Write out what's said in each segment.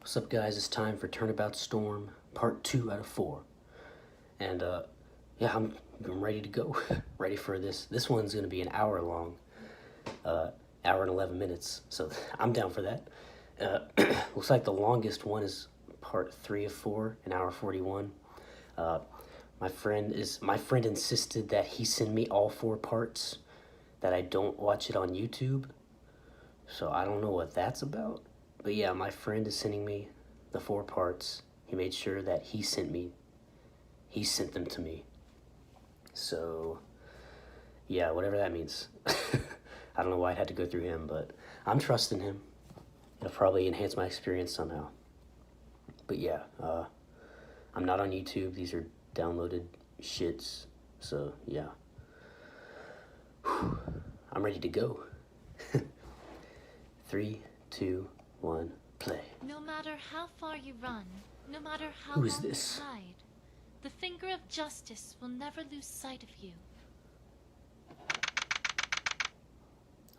What's up, guys? It's time for Turnabout Storm, part 2 out of 4. And, yeah, I'm ready to go. Ready for this. This one's going to be an hour long. Hour and 11 minutes. So, I'm down for that. Looks like the longest one is part 3 of 4, an hour 41. My friend insisted that he send me all 4 parts, that I don't watch it on YouTube. So, I don't know what that's about. But yeah, my friend is sending me the 4 parts. He made sure that he sent them to me. So, yeah, whatever that means. I don't know why it had to go through him, but I'm trusting him. It'll probably enhance my experience somehow. But yeah, I'm not on YouTube. These are downloaded shits. So, yeah. Whew. I'm ready to go. 3, 2, 1, play. No matter how far you run, no matter how Who is long this? you hide, the finger of justice will never lose sight of you.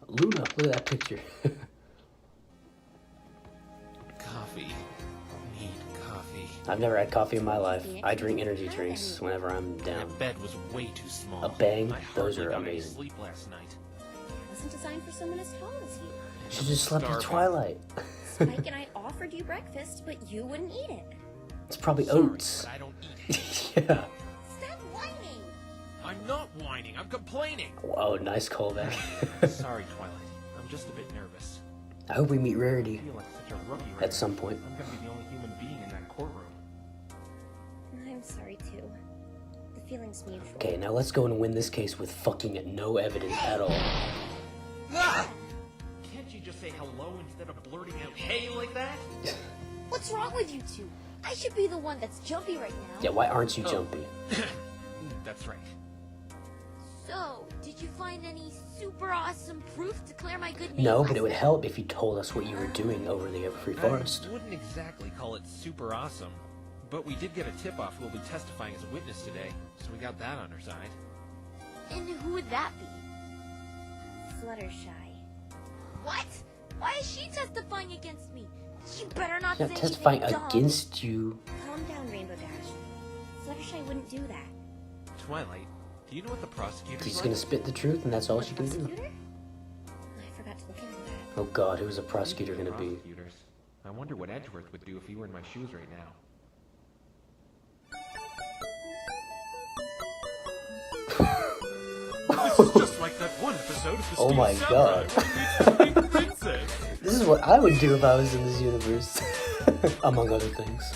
Luna, look at that picture. Coffee. Need coffee. I've never had coffee in my life. I drink energy drinks whenever I'm down. That bed was way too small. A bang, I those hardly are got any amazing. sleep last night. It wasn't designed for someone as tall as you. She just slept in Starving. Twilight. Spike and I offered you breakfast, but you wouldn't eat it. It's probably Sorry, oats. but I don't eat it. Yeah. Stop whining! I'm not whining. I'm complaining. Wow, nice callback. Sorry, Twilight. I'm just a bit nervous. I hope we meet I Rarity feel like such a rookie right at some point. now. I'm gonna be the only human being in that courtroom. I'm sorry too. The feeling's mutual. Okay, now let's go and win this case with fucking no evidence at all. Can't you just say hello instead of blurting out "Hey" like that? What's wrong with you two? I should be the one that's jumpy right now. Yeah, why aren't you Oh. jumpy? That's right. So, did you find any super awesome proof to clear my good name? No, but last it would night? help if you told us what you were doing over the Everfree Forest. I wouldn't exactly call it super awesome, but we did get a tip-off who will be testifying as a witness today, so we got that on our side. And who would that be? Fluttershy. What? Why is she testifying against me? She better not She's say not testifying anything dumb. against you. Calm down, Rainbow Dash. Fluttershy wouldn't do that. Twilight, do you know what the prosecutor's She's like? gonna spit the truth, and that's all she can do. Prosecutor? I forgot to look into that. Oh god, who's a prosecutor gonna be? Prosecutors. I wonder what Edgeworth would do if he were in my shoes right now. This is just like that one episode of the Oh Steve my Samurai god. movie, Pink Princess. This is what I would do if I was in this universe. Among other things.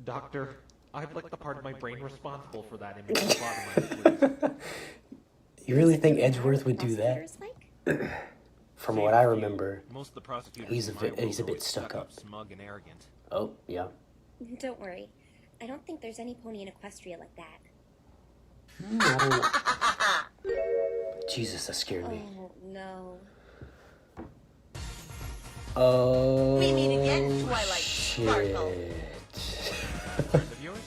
Doctor, I'd like the part of my brain responsible for that image at the bottom of my sleeve. You really think Edgeworth would do that? Prosecutors like? From what I remember. Most of the prosecutors He's a in my bit- world he's a are bit always stuck up. smug and arrogant. Oh, yeah. Don't worry. I don't think there's any pony in Equestria like that. I don't know. Jesus, that scared me. Oh, no. Oh, We meet again, Twilight Sparkle. shit. Friend of yours?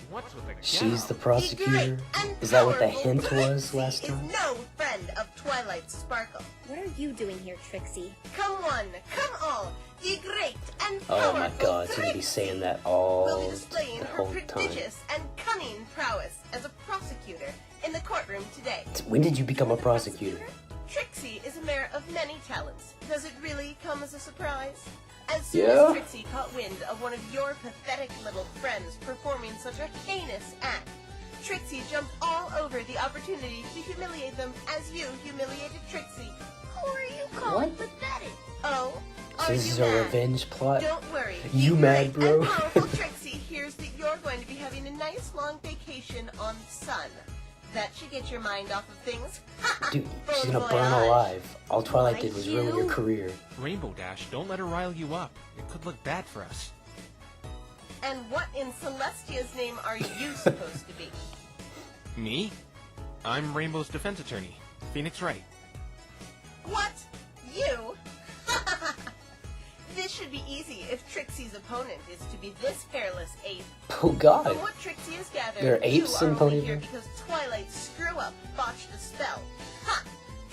What's with the She's gal? the prosecutor? Is that what the hint was last time? Is no friend of Twilight Sparkle. What are you doing here, Trixie? Come one, come all, ye great and Oh powerful my god, she's gonna be saying that all will be displaying the her whole time. prodigious and cunning prowess as a prosecutor in the courtroom today. When did you become a prosecutor? Trixie is a mare of many talents. Does it really come as a surprise? As soon Yeah. as Trixie caught wind of one of your pathetic little friends performing such a heinous act, Trixie jumped all over the opportunity to humiliate them as you humiliated Trixie. Who are you calling What? pathetic? Oh, So are this you is mad? a revenge plot? Don't worry. You mad, great bro? And powerful Trixie hears that you're going to be having a nice long vacation on Sun. That should get your mind off of things. Dude, she's Bon gonna burn voyage. alive. All Twilight did was ruin your you? career. Rainbow Dash, don't let her rile you up. It could look bad for us. And what in Celestia's name are you supposed to be? Me? I'm Rainbow's defense attorney, Phoenix Wright. What? You? This should be easy if Trixie's opponent is to be this hairless ape. Oh god. From what Trixie has gathered, There are apes you in are only PonyBro? here because Twilight's screw-up botched a spell. Ha!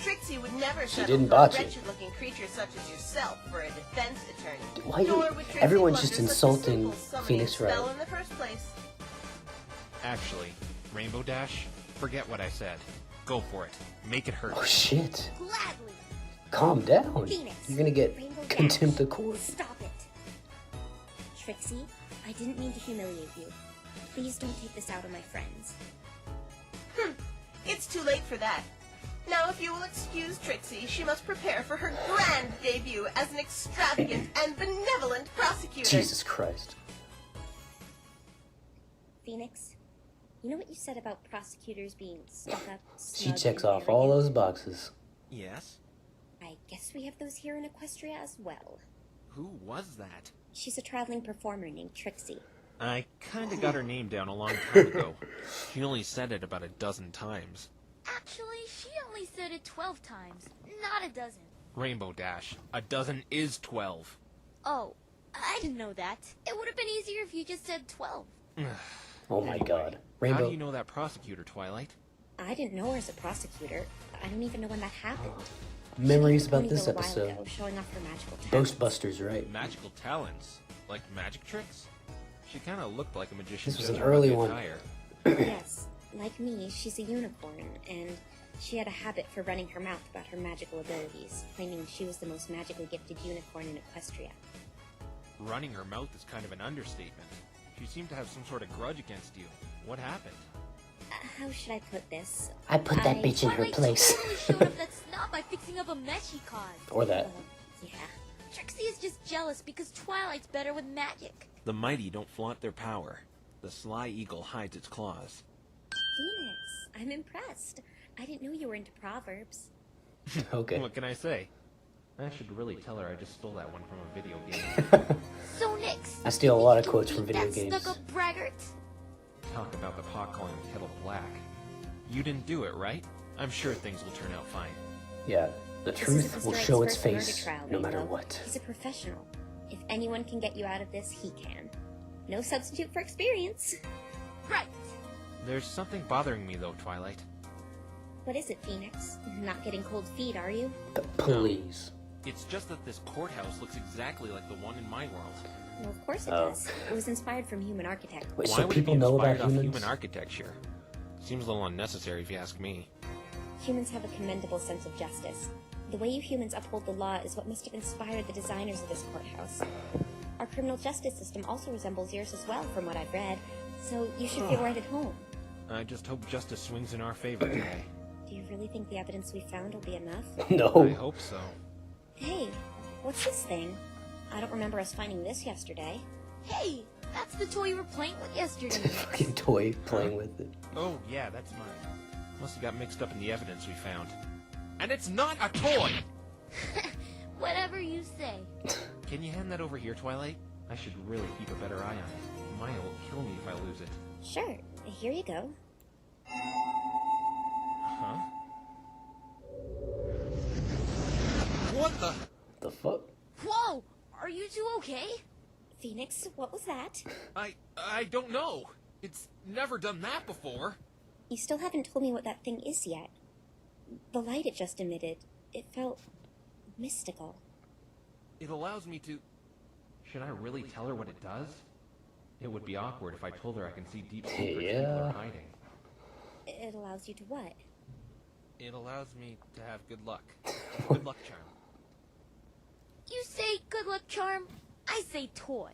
Trixie would never She settle didn't for a botch it. wretched-looking creature such as yourself for a defense attorney. Why you- Nor would Trixie everyone's blunder just such a insulting simple summoning Phoenix spell Wright. in the first place. Actually, Rainbow Dash, forget what I said. Go for it. Make it hurt. Oh shit. Gladly. Calm down. Phoenix, You're gonna get Rainbow contempt Dash, of court. Stop it. Trixie, I didn't mean to humiliate you. Please don't take this out on my friends. It's too late for that. Now, if you will excuse Trixie, she must prepare for her grand debut as an extravagant and benevolent prosecutor. Jesus Christ. Phoenix, you know what you said about prosecutors being stuck up? She smug, checks and off all arrogant? those boxes. Yes? I guess we have those here in Equestria as well. Who was that? She's a traveling performer named Trixie. I kinda got her name down a long time ago. She only said it about a dozen times. Actually, she only said it 12 times, not a dozen. Rainbow Dash, a dozen is 12. Oh, I didn't know that. It would have been easier if you just said 12. Oh my Anyway, god. How Rainbow. do you know that prosecutor, Twilight? I didn't know her as a prosecutor. I don't even know when that happened. Memories She about came this to Ponyville a while episode. ago, showing off her magical talents. Ghostbusters, right? Magical talents? Like magic tricks? She kinda looked like a magician. This was an judging by early the one. attire. Yes, like me, she's a unicorn, and she had a habit for running her mouth about her magical abilities, claiming she was the most magically gifted unicorn in Equestria. Running her mouth is kind of an understatement. She seemed to have some sort of grudge against you. What happened? How should I put this? I put that bitch in her Twilight place. totally showed up that snob by fixing up a mess she caused. Or that. Yeah. Trixie is just jealous because Twilight's better with magic. The mighty don't flaunt their power. The sly eagle hides its claws. Phoenix, I'm impressed. I didn't know you were into proverbs. Okay. What can I say? I should really tell her I just stole that one from a video game. So Nix, I steal a lot of you quotes beat from video that games. stuck-up braggart. Talk about the pot calling the kettle black. You didn't do it, right? I'm sure things will turn out fine. Yeah. The This truth isn't will Mr. show Wright's its first murder face trial, no matter Rainbow. what. He's a professional. If anyone can get you out of this, he can. No substitute for experience. Right. There's something bothering me though, Twilight. What is it, Phoenix? Not getting cold feet, are you? The police. It's just that this courthouse looks exactly like the one in my world. Well, of course it Oh. does. It was inspired from human architect. Wait, Why so would people it be know inspired about off humans? human architecture? Seems a little unnecessary if you ask me. Humans have a commendable sense of justice. The way you humans uphold the law is what must have inspired the designers of this courthouse. Our criminal justice system also resembles yours as well, from what I've read, so you should feel right at home. I just hope justice swings in our favor today. Do you really think the evidence we found will be enough? I No. hope so. Hey, what's this thing? I don't remember us finding this yesterday. Hey, that's the toy you were playing with yesterday. Fucking toy playing with it. Oh, yeah, that's mine. Must have got mixed up in the evidence we found. And it's not a toy! Whatever you say. Can you hand that over here, Twilight? I should really keep a better eye on it. Maya will kill me if I lose it. Sure, here you go. Huh? What the? The fuck? Whoa! Are you two okay? Phoenix, what was that? I don't know. It's never done that before. You still haven't told me what that thing is yet. The light it just emitted, it felt mystical. It allows me to... Should I really tell her what it does? It would be awkward if I told her I can see deep secrets people Yeah. are hiding. It allows you to what? It allows me to have good luck. Good luck charm. You say good luck charm, I say toy.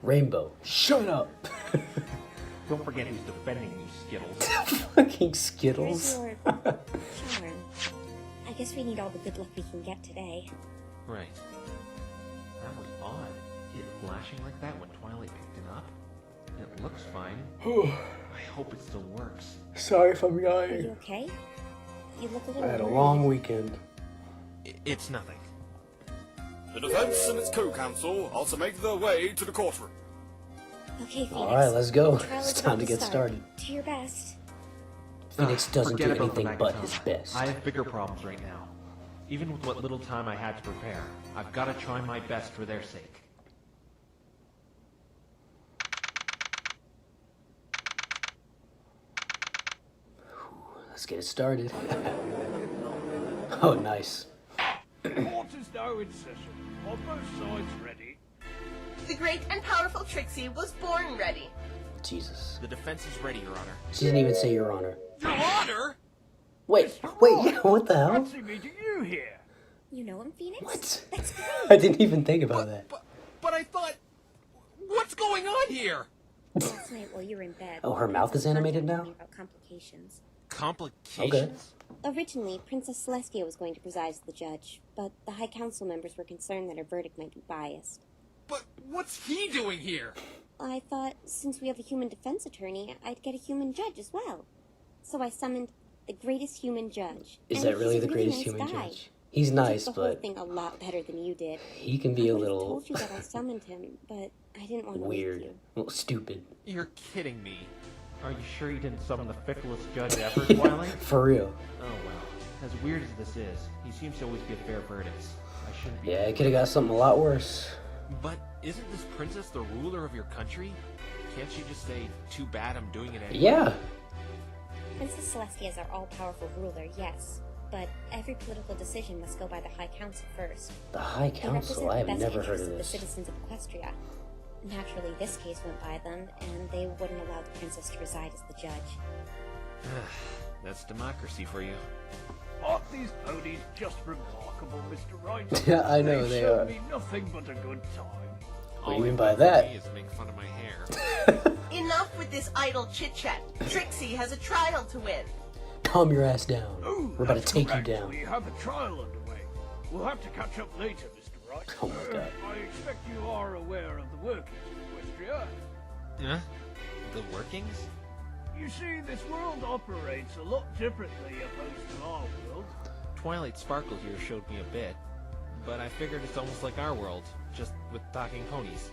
Rainbow. Shut up. Don't forget who's defending you, Skittles. Fucking Here's Skittles. your charm. I guess we need all the good luck we can get today. Right. That was odd. It flashing like that when Twilight picked it up? It looks fine. I hope it still works. Sorry if I'm Are yawning. you okay? You look a I little had a worried. long weekend. It's nothing. The defense and its co-counsel also make their way to the courtroom. Okay, Phoenix. Alright, let's go. The trial It's is time about to get start. started. Do your best. Phoenix doesn't do Forget about the anything but Magatone. his best. I have bigger problems right now. Even with what little time I had to prepare, I've got to try my best for their sake. Let's get it started. Oh, nice. Court is now in session. Are both sides ready? The great and powerful Trixie was born ready. Jesus. The defense is ready, Your Honor. She didn't even say Your Honor. Your Honor? Wait, yeah, what the hell? Fancy meeting you here. You know him, Phoenix? What? That's great. I didn't even think about that. But I thought... What's going on here? Last night while you were in bed. Oh, her mouth is animated now? About complications. Complications? Originally, Princess Celestia was going to preside as the judge, but the High Council members were concerned that her verdict might be biased. But what's he doing here? I thought, since we have a human defense attorney, I'd get a human judge as well. So I summoned the greatest human judge. Is And that really he's the a greatest nice human guy. judge? He's He nice, took the whole but thing a lot better than you did. he can be I a would have little told you that I summoned him, but I didn't want to weird. wake you. Well, stupid. You're kidding me. Are you sure you didn't summon the ficklest judge ever, Twilight? For real. Oh well. As weird as this is, he seems to always give fair verdicts. I shouldn't be... Yeah, it could have got something a lot worse. But isn't this princess the ruler of your country? Can't she just say, too bad I'm doing it anyway? Yeah. Princess Celestia is our all-powerful ruler, yes. But every political decision must go by the High Council first. The High They Council? represent I have the best never heard interests of the this. citizens of Equestria. Naturally, this case went by them, and they wouldn't allow the princess to preside as the judge. That's democracy for you. Aren't these ponies just remarkable, Mr. Wright? Yeah, I know They've they shown are. me nothing but a good time. What do you All mean they've by done for that? me is make fun of my hair. Enough with this idle chit-chat. Trixie has a trial to win. Calm your ass down. Oh, We're about to that's take correct. you down. We have a trial underway. We'll have to catch up later, Mr. Wright. Oh my God. I expect you are aware of the workings of Equestria. Huh? The workings? You see, this world operates a lot differently opposed to our world. Twilight Sparkle here showed me a bit, but I figured it's almost like our world, just with talking ponies.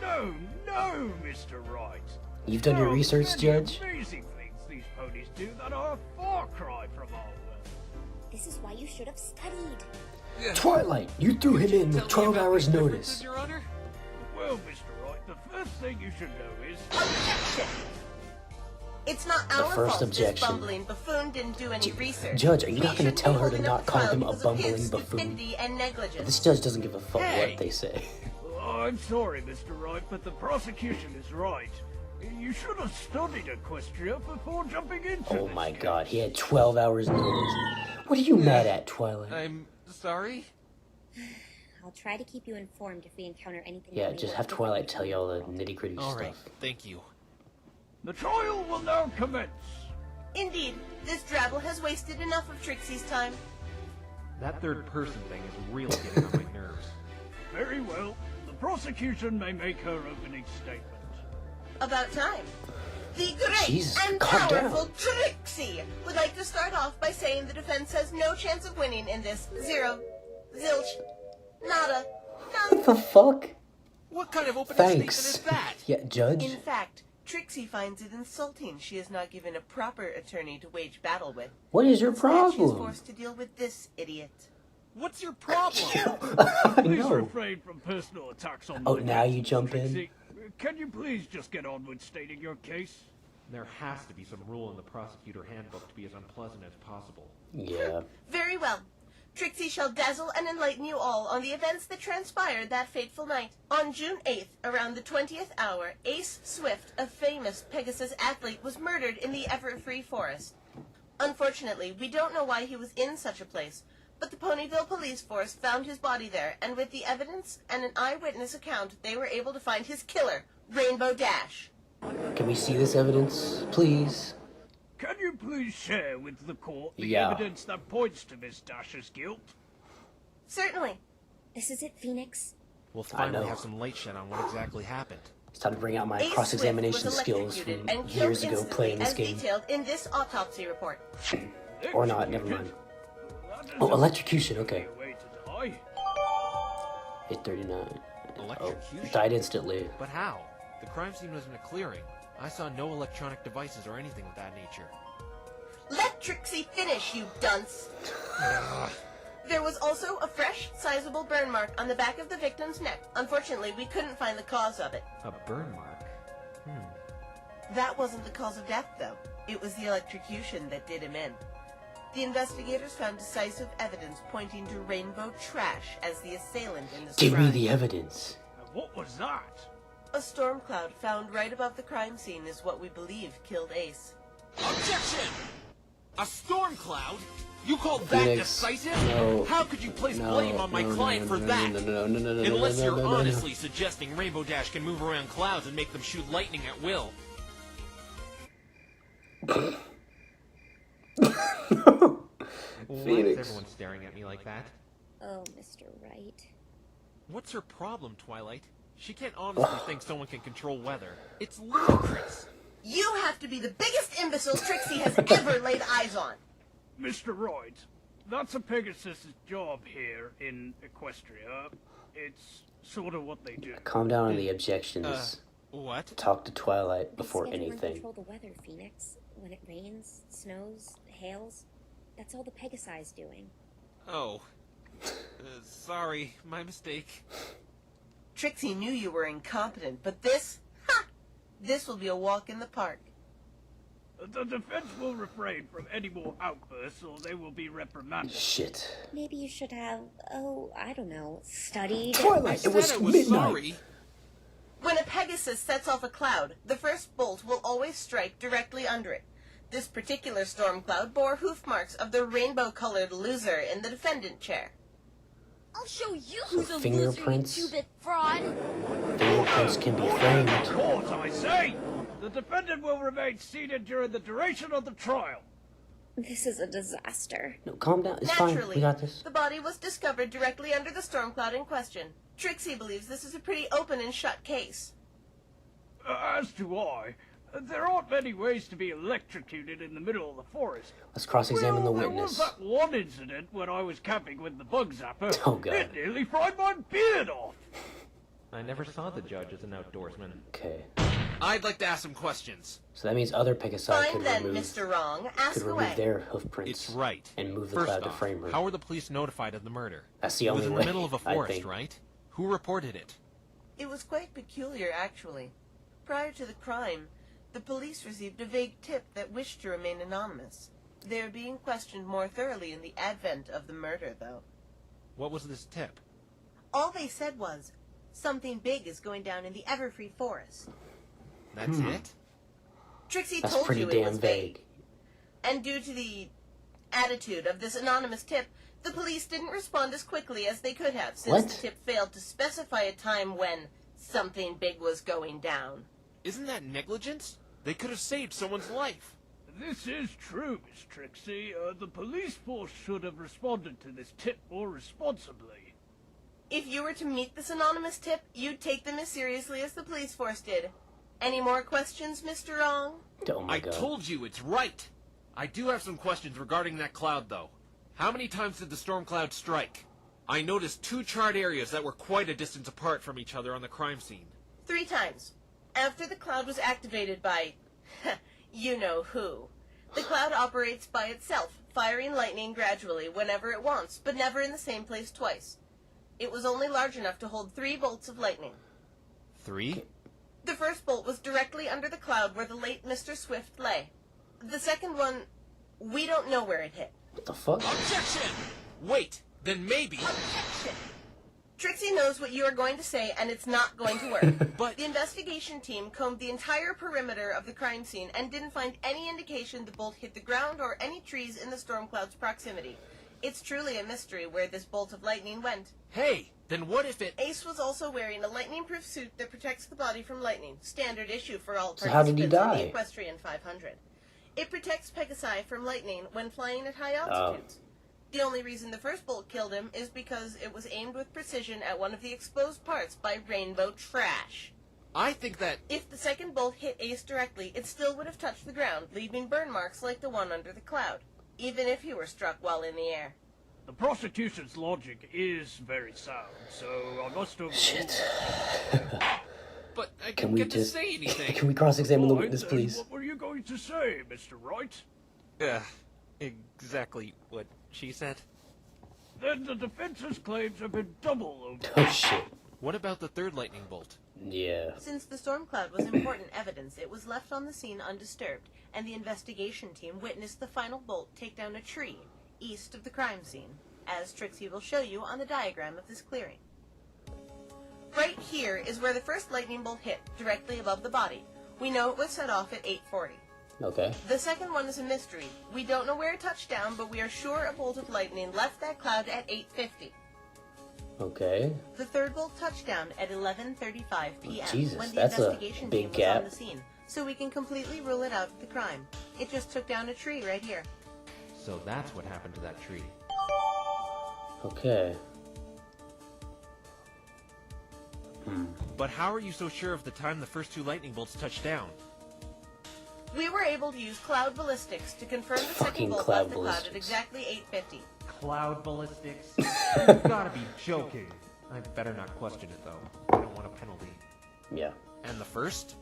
No, Mr. Wright. You've done your There are research, many Judge? amazing things these ponies do that are a far cry from our world. This is why you should have studied. Twilight, you threw him in with 12 hours notice. Your Honor? Well, Mr. Wright, the first thing you should know is... Objection! It's not The our first fault objection. this bumbling buffoon didn't do any research. Judge, are you We not going to shouldn't tell be her to holding not up call trial him a because of bumbling his buffoon? stupidity and negligence. This judge doesn't give a fuck Hey! what they say. I'm sorry, Mr. Wright, but the prosecution is right. You should have studied Equestria before jumping into Oh this my case. God, he had 12 hours notice. What are you mad at, Twilight? I'm sorry? I'll try to keep you informed if we encounter anything. Yeah, that may just work have Twilight tell differently. you all the nitty-gritty Alright, stuff. thank you. The trial will now commence. Indeed, this drabble has wasted enough of Trixie's time. That third person thing is really getting on my nerves. Very well. The prosecution may make her opening statement. About time. The great Jesus, and calm powerful down. Trixie would like to start off by saying the defense has no chance of winning in this zero, zilch, nada, What none. the fuck? What kind of opening Thanks. statement is that? Yeah, Judge? In fact, Trixie finds it insulting she is not given a proper attorney to wage battle with. What is your Instead, she's problem? forced to deal with this idiot. What's your problem? I Please know. refrain from personal attacks on Oh, the now defense, you Miss jump in? Trixie. Can you please just get on with stating your case? There has to be some rule in the prosecutor handbook to be as unpleasant as possible. Yeah. Very well. Trixie shall dazzle and enlighten you all on the events that transpired that fateful night. On June 8th, around the 20th hour, Ace Swift, a famous Pegasus athlete, was murdered in the Everfree Forest. Unfortunately, we don't know why he was in such a place, but the Ponyville police force found his body there, and with the evidence and an eyewitness account, they were able to find his killer, Rainbow Dash. Can we see this evidence, please? Can you please share with the court the Yeah. evidence that points to Miss Dash's guilt? Certainly. This is it, Phoenix. We'll I finally know. have some light shed on what exactly happened. It's time to bring out my Ace cross-examination Swift was skills electrocuted from and killed years ago instantly, playing this as game. detailed in this autopsy report. Or not, never mind. That is Oh, electrocution, okay. a way to die. 839. Oh, Electrocution? died instantly. But how? The crime scene was in a clearing. I saw no electronic devices or anything of that nature. Let Trixie finish, you dunce! There was also a fresh, sizable burn mark on the back of the victim's neck. Unfortunately, we couldn't find the cause of it. A burn mark? That wasn't the cause of death, though. It was the electrocution that did him in. The investigators found decisive evidence pointing to Rainbow Trash as the assailant in this Give crime. me the evidence. What was that? A storm cloud found right above the crime scene is what we believe killed Ace. Objection! A storm cloud? You call that Phoenix, decisive? no, How could you place no, blame on my no, client no, for no, that? no, Unless you're no. honestly suggesting Rainbow Dash can move around clouds and make them shoot lightning at will. Why is Phoenix. everyone staring at me like that? Oh, Mr. Wright. What's her problem, Twilight? She can't honestly think someone can control weather. It's ludicrous. You have to be the biggest imbecile Trixie has ever laid eyes on. Mr. Wright, that's a Pegasus' job here in Equestria. It's sort of what they do. Calm down on the objections. What? Talk to Twilight They before schedule and anything. control the weather, Phoenix. When it rains, snows, hails, that's all the Pegasi's doing. Oh. Sorry, my mistake. Trixie knew you were incompetent, but this, ha! This will be a walk in the park. The defense will refrain from any more outbursts or they will be reprimanded. Shit. Maybe you should have, oh, I don't know, studied. Twilight, it was I was midnight. sorry. When a Pegasus sets off a cloud, the first bolt will always strike directly under it. This particular storm cloud bore hoof marks of the rainbow-colored loser in the defendant chair. I'll show you who's a loser, you Fingerprints? two-bit fraud. Fingerprints can be framed. Court, I say! The defendant will remain seated during the duration of the trial. This is a disaster. No, calm down. It's fine. Naturally, We got this. the body was discovered directly under the storm cloud in question. Trixie believes this is a pretty open and shut case. As do I. There aren't many ways to be electrocuted in the middle of the forest. Let's cross-examine the There witness. was that one incident when I was camping with the bug zapper. Oh, God. It nearly fried my beard off. I never saw the judge as an outdoorsman. Okay. I'd like to ask some questions. So that means other Pegasi Fine could then, remove, Mr. Wrong. Ask could away. remove their hoof prints. It's right. And move the First cloud to off, frame her. how were the police notified of the murder? That's the It only was in way, the middle of a I forest, think. right? Who reported it? It was quite peculiar, actually. Prior to the crime, the police received a vague tip that wished to remain anonymous. They are being questioned more thoroughly in the advent of the murder, though. What was this tip? All they said was, something big is going down in the Everfree Forest. That's it? Trixie That's told pretty you it damn was vague. And due to the attitude of this anonymous tip, the police didn't respond as quickly as they could have, since What? the tip failed to specify a time when something big was going down. Isn't that negligence? They could have saved someone's life. This is true, Miss Trixie. The police force should have responded to this tip more responsibly. If you were to meet this anonymous tip, you'd take them as seriously as the police force did. Any more questions, Mr. Wrong? Oh my I god. told you it's right. I do have some questions regarding that cloud, though. How many times did the storm cloud strike? I noticed 2 charred areas that were quite a distance apart from each other on the crime scene. 3 times. After the cloud was activated by... you know who. The cloud operates by itself, firing lightning gradually whenever it wants, but never in the same place twice. It was only large enough to hold 3 bolts of lightning. 3? The first bolt was directly under the cloud where the late Mr. Swift lay. The second one, we don't know where it hit. What the fuck? Objection! Wait, then maybe... Objection! Trixie knows what you are going to say, and it's not going to work. But... The investigation team combed the entire perimeter of the crime scene and didn't find any indication the bolt hit the ground or any trees in the storm cloud's proximity. It's truly a mystery where this bolt of lightning went. Hey, then what if it... Ace was also wearing a lightning-proof suit that protects the body from lightning, standard issue for all So how did participants he in die? the Equestrian 500. It protects Pegasi from lightning when flying at high altitudes. The only reason the first bolt killed him is because it was aimed with precision at one of the exposed parts by Rainbow Trash. I think that... If the second bolt hit Ace directly, it still would have touched the ground, leaving burn marks like the one under the cloud, even if he were struck while in the air. The prosecution's logic is very sound, so I must have... Shit. But I Can didn't we get to just... say anything. Can we cross-examine the Fine, witness, then please? What were you going to say, Mr. Wright? Exactly what she said. Then the defense's claims have been double over. Oh shit. What about the third lightning bolt? Yeah. Since the storm cloud was important evidence, it was left on the scene undisturbed, and the investigation team witnessed the final bolt take down a tree east of the crime scene, as Trixie will show you on the diagram of this clearing. Right here is where the first lightning bolt hit, directly above the body. We know it was set off at 8:40. Okay. The second one is a mystery. We don't know where it touched down, but we are sure a bolt of lightning left that cloud at 8:50. Okay. The third bolt touched down at 11:35 p.m. Jesus, when the that's a investigation big team was gap. on the scene, so we can completely rule it out of the crime. It just took down a tree right here. So that's what happened to that tree. Okay. But how are you so sure of the time the first two lightning bolts touched down? We were able to use cloud ballistics to confirm the Fucking second bolt cloud left the cloud at ballistics. exactly 8:50. Cloud ballistics? You've gotta be joking. I better not question it, though. I don't want a penalty. Yeah. And the first?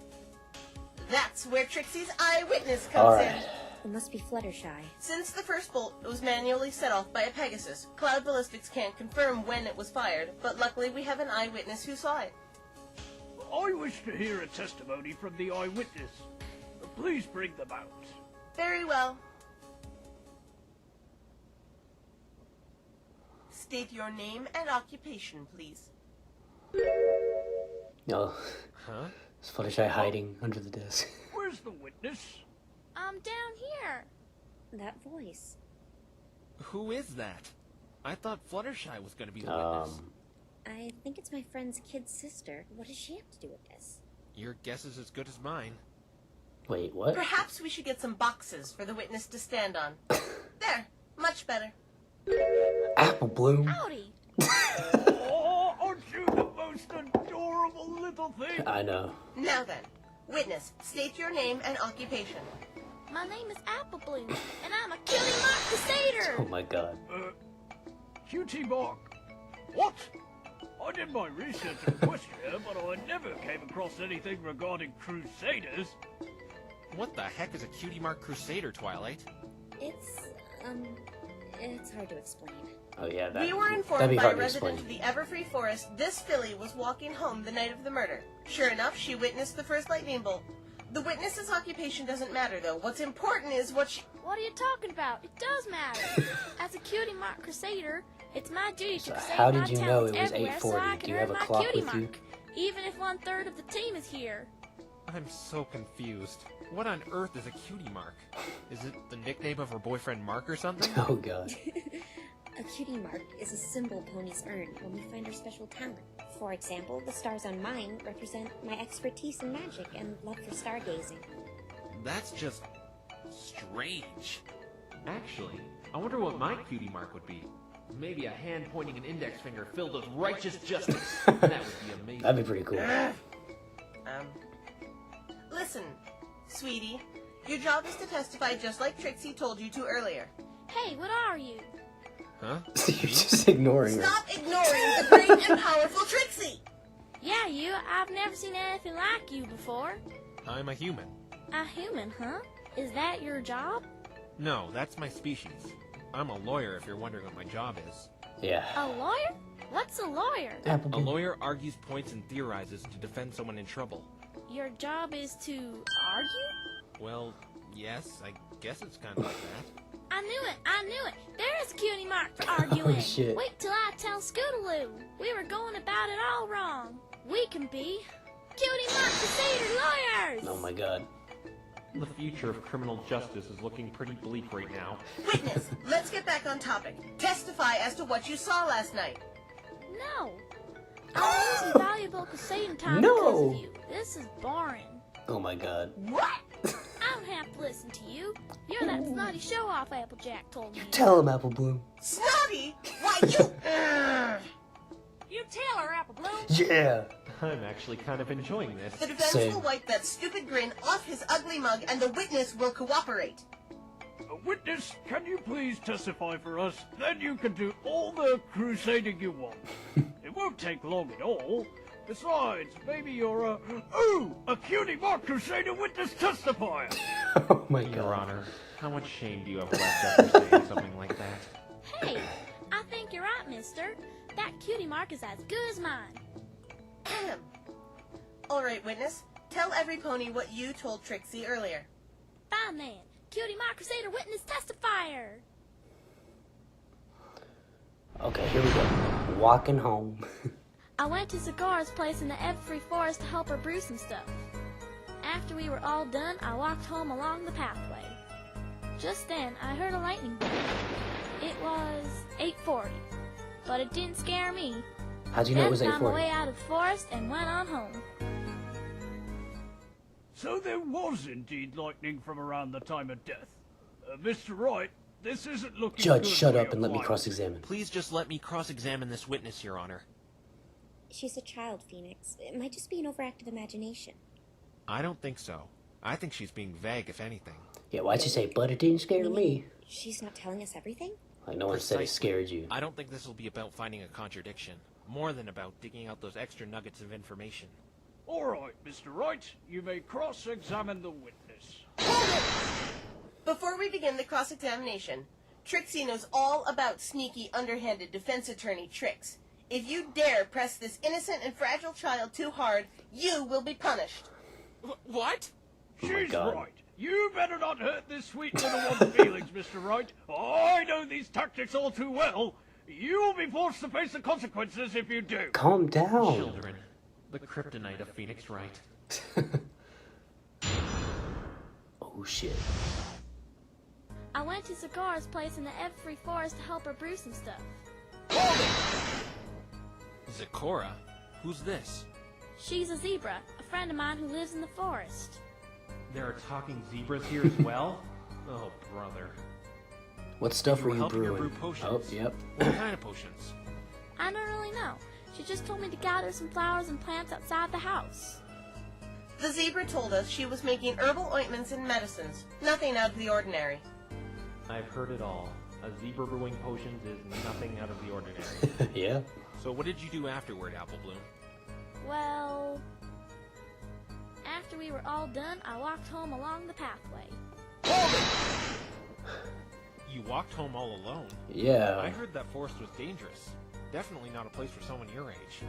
That's where Trixie's eyewitness comes in. Alright. It must be Fluttershy. Since the first bolt was manually set off by a Pegasus, cloud ballistics can't confirm when it was fired, but luckily we have an eyewitness who saw it. I wish to hear a testimony from the eyewitness. Please bring them out. Very well. State your name and occupation, please. No. Huh? Is Fluttershy hiding under the desk? Where's the witness? I'm down here. That voice. Who is that? I thought Fluttershy was going to be the witness. I think it's my friend's kid sister. What does she have to do with this? Your guess is as good as mine. Wait, what? Perhaps we should get some boxes for the witness to stand on. There, much better. Apple Bloom? Howdy. Oh, aren't you the most adorable little thing? I know. Now then, witness, state your name and occupation. My name is Apple Bloom, and I'm a Cutie Mark Crusader. Oh my god. Cutie Mark. What? I did my research on Equestria, but I never came across anything regarding Crusaders. What the heck is a Cutie Mark Crusader, Twilight? It's hard to explain. Oh yeah, We were that'd informed be by a hard to resident explain. of the Everfree Forest this filly was walking home the night of the murder. Sure enough, she witnessed the first lightning bolt. The witness's occupation doesn't matter, though. What's important is what she... What are you talking about? It does matter. As a Cutie Mark Crusader, it's my duty to crusade how my did you know talents it was everywhere so I 8:40? can Do you earn have a my clock cutie with you? mark, even if 1/3 of the team is here. I'm so confused. What on earth is a Cutie Mark? Is it the nickname of her boyfriend Mark or something? Oh god. A cutie mark is a symbol ponies earn when we find our special talent. For example, the stars on mine represent my expertise in magic and love for stargazing. That's just... strange. Actually, I wonder what my cutie mark would be. Maybe a hand pointing an index finger filled with righteous justice. That would be amazing. That'd be pretty cool. Listen, sweetie. Your job is to testify just like Trixie told you to earlier. Hey, what are you? Huh? You're just ignoring her. Stop ignoring the great and powerful Trixie! Yeah, you. I've never seen anything like you before. I'm a human. A human, huh? Is that your job? No, that's my species. I'm a lawyer if you're wondering what my job is. Yeah. A lawyer? What's a lawyer? Apple A Bloom. lawyer argues points and theorizes to defend someone in trouble. Your job is to argue? Well, yes, I guess it's kind of like that. I knew it! There's a cutie mark for arguing! Oh, shit. Wait till I tell Scootaloo! We were going about it all wrong! We can be cutie mark crusader lawyers! Oh my god. The future of criminal justice is looking pretty bleak right now. Witness, let's get back on topic. Testify as to what you saw last night. No! I'm losing valuable crusading time No. because of you. This is boring. Oh my god. What? I don't have to listen to you. You're that snotty show-off Applejack told me. Tell him, Apple Bloom. Snotty? Why, you... You tell her, Apple Bloom! Yeah. I'm actually kind of enjoying this. The defense Same. will wipe that stupid grin off his ugly mug and the witness will cooperate. Witness, can you please testify for us? Then you can do all the crusading you want. It won't take long at all. Besides, maybe you're a cutie mark crusader witness testifier. Oh my Your god. Honor, how much shame do you have left after saying something like that? Hey, I think you're right, mister. That cutie mark is as good as mine. All right, witness. Tell every pony what you told Trixie earlier. Fine then. Cutie Mark Crusader witness testifier. Okay, here we go. Walking home. I went to Zagara's place in the Everfree Forest to help her brew some stuff. After we were all done, I walked home along the pathway. Just then, I heard a lightning bolt. It was 8:40, but it didn't scare me. How'd you know it was Then found my 8:40? way out of the forest and went on home. So there was indeed lightning from around the time of death. Mr. Wright, this isn't looking Judge, good shut for up your and let me client. cross-examine. Please just let me cross-examine this witness, Your Honor. She's a child, Phoenix. It might just be an overactive imagination. I don't think so. I think she's being vague, if anything. Yeah, why'd you say, but it didn't scare You me? mean she's not telling us everything? Like, no one said it Precisely. scared you. I don't think this will be about finding a contradiction, more than about digging out those extra nuggets of information. All right, Mr. Wright, you may cross-examine the witness. Before we begin the cross-examination, Trixie knows all about sneaky, underhanded defense attorney tricks. If you dare press this innocent and fragile child too hard, you will be punished. What? Oh my She's God. right. You better not hurt this sweet little one's feelings, Mr. Wright. I know these tactics all too well. You will be forced to face the consequences if you do. Calm down. Children, the kryptonite of Phoenix Wright. Oh, shit. I went to Zagara's place in the Everfree Forest to help her brew some stuff. Zecora? Who's this? She's a zebra, a friend of mine who lives in the forest. There are talking zebras here as well? Oh, brother. What stuff were you helping her brewing? brew potions. Oh, yep. What kind of potions? I don't really know. She just told me to gather some flowers and plants outside the house. The zebra told us she was making herbal ointments and medicines. Nothing out of the ordinary. I've heard it all. A zebra brewing potions is nothing out of the ordinary. Yeah. So what did you do afterward, Apple Bloom? Well, after we were all done, I walked home along the pathway. You walked home all alone? I Yeah. heard that forest was dangerous. Definitely not a place for someone your age.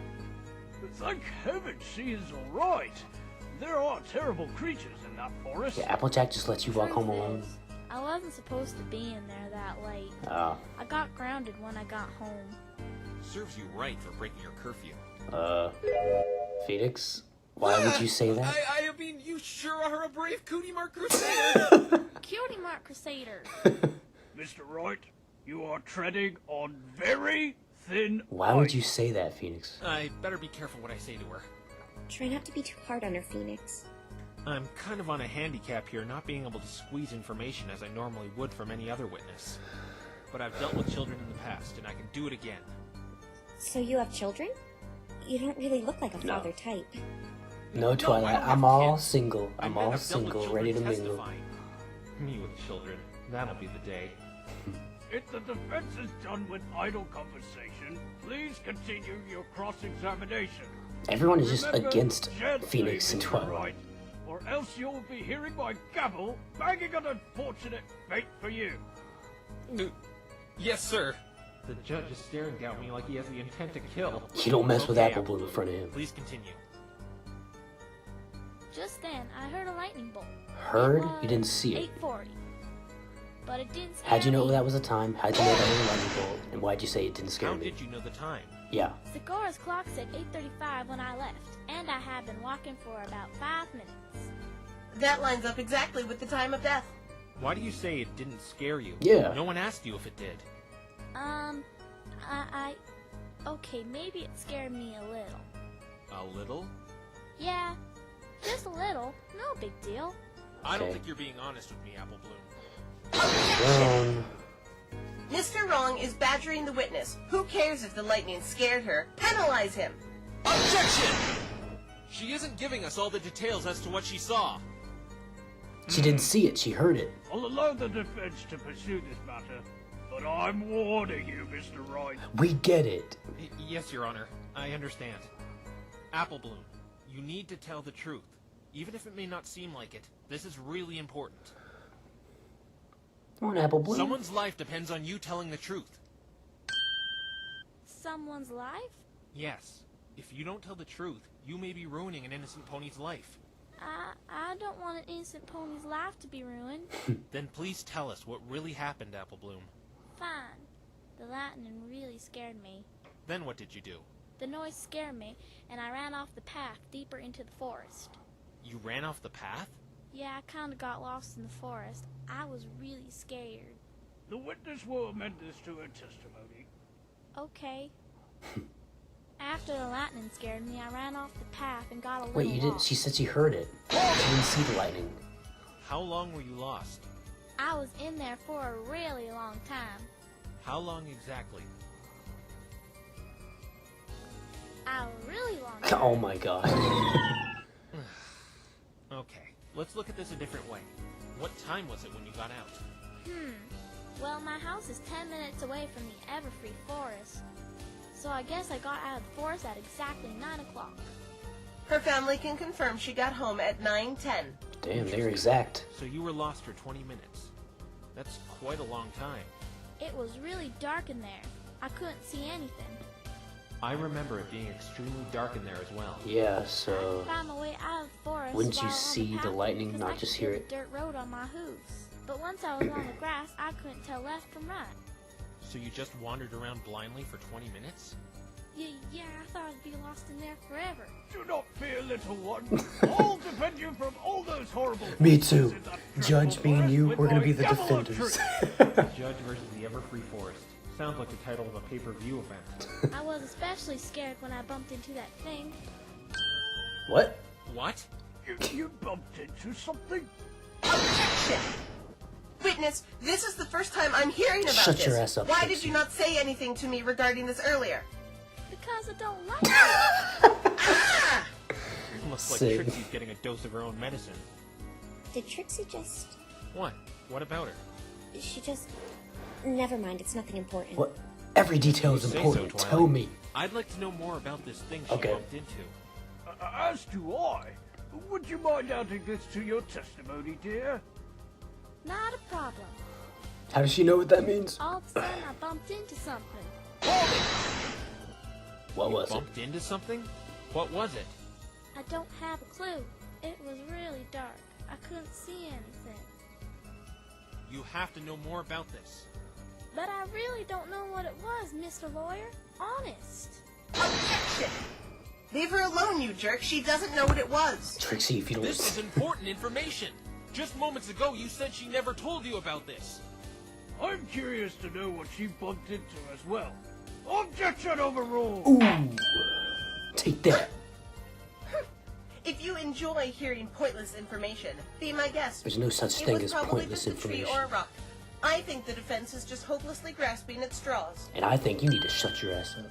Thank heaven she is all right. There are terrible creatures in that forest. Yeah, Applejack just lets you walk home Truth alone. is, I wasn't supposed to be in there that late. Ah. I got grounded when I got home. Serves you right for breaking your curfew. Phoenix? Why would you say that? I mean, you sure are a brave Cootie Mark Crusader! Cutie Mark Crusader. Mr. Wright, you are treading on very thin Why would ice. you say that, Phoenix? I better be careful what I say to her. Try not to be too hard on her, Phoenix. I'm kind of on a handicap here, not being able to squeeze information as I normally would from any other witness. But I've dealt with children in the past, and I can do it again. So you have children? You don't really look like a No. father type. No, I Twilight. don't have I'm all kids. single. I I'm meant all I've dealt with single, children ready to mingle. testifying. Me with children. That'll be the day. If the defense is done with idle conversation, please continue your cross-examination. Everyone is just Remember, against gently, Phoenix and Mr. Twilight. Wright, or else you'll be hearing my gavel banging an unfortunate fate for you. Yes, sir. The judge is staring at me like he has the intent to kill. You don't mess with Okay, Apple Bloom in front of him. Please continue. Just then, I heard a lightning bolt. Heard? It You didn't see it. 8:40. But it didn't scare How'd you know me. that was a time? How'd you know that was a lightning bolt? And why'd you say it didn't scare How me? did you know the time? Yeah. Zagara's clock said 8:35 when I left, and I had been walking for about 5 minutes. That lines up exactly with the time of death. Why do you say it didn't scare you? Yeah. No one asked you if it did. Okay, maybe it scared me a little. A little? Yeah, just a little. No big deal. I don't Okay. think you're being honest with me, Apple Bloom. Wrong. Mr. Wrong is badgering the witness. Who cares if the lightning scared her? Penalize him. Objection! She isn't giving us all the details as to what she saw. She didn't see it. She heard it. I'll allow the defense to pursue this matter, but I'm warning you, Mr. Wright. We get it. Yes, Your Honor. I understand. Apple Bloom, you need to tell the truth. Even if it may not seem like it, this is really important. Come on, Apple Bloom. Someone's life depends on you telling the truth. Someone's life? Yes. If you don't tell the truth, you may be ruining an innocent pony's life. I don't want an innocent pony's life to be ruined. Then please tell us what really happened, Apple Bloom. Fine. The lightning really scared me. Then what did you do? The noise scared me, and I ran off the path deeper into the forest. You ran off the path? Yeah, I kinda got lost in the forest. I was really scared. The witness will amend this to her testimony. Okay. After the lightning scared me, I ran off the path and got a little Wait, you didn't? lost. She said she heard it. She didn't see the lightning. How long were you lost? I was in there for a really long time. How long exactly? A really long time. Oh my god. Okay, let's look at this a different way. What time was it when you got out? Well, my house is 10 minutes away from the Everfree Forest. So I guess I got out of the forest at exactly 9 o'clock. Her family can confirm she got home at 9:10. Damn, they're exact. So you were lost for 20 minutes. That's quite a long time. It was really dark in there. I couldn't see anything. I remember it being extremely dark in there as well. Yeah, I so found my way out of the forest. wouldn't you while on see the pathway lightning, because not I just could hear feel it? the dirt road on my hooves. But once I was on the grass, I couldn't tell left from right. So you just wandered around blindly for 20 minutes? Yeah, I thought I'd be lost in there forever. Do not fear, little one. I'll defend you from all those horrible Me forces too. in that Judge, dreadful me and forest you, with we're gonna my be the gavel of defenders. truth. Judge versus the Everfree Forest. Sounds like the title of a pay-per-view event. I was especially scared when I bumped into that thing. What? What? You bumped into something? Objection! Witness, this is the first time I'm hearing about Shut this. your ass up, Why Trixie. did you not say anything to me regarding this earlier? Because I don't like it. Ah! Looks like Sick. Trixie's getting a dose of her own medicine. Did Trixie just... What? What about her? She just... Never mind, it's nothing important. What? Every detail is You say so, important. Twilight. Tell me. I'd like to know more about this thing she Okay. bumped into. As do I. Would you mind adding this to your testimony, dear? Not a problem. How does she know what that means? All of a sudden, I bumped into something. What was it? Bumped into something? What was it? I don't have a clue. It was really dark. I couldn't see anything. You have to know more about this. But I really don't know what it was, Mr. Lawyer. Honest. Objection! Leave her alone, you jerk. She doesn't know what it was. Trixie, if you don't... This is important information. Just moments ago, you said she never told you about this. I'm curious to know what she bumped into as well. Objection overruled! Ooh. Take that. If you enjoy hearing pointless information, be my guest. There's no such It thing was as probably pointless just a tree information. or a rock. I think the defense is just hopelessly grasping at straws. And I think you need to shut your ass up.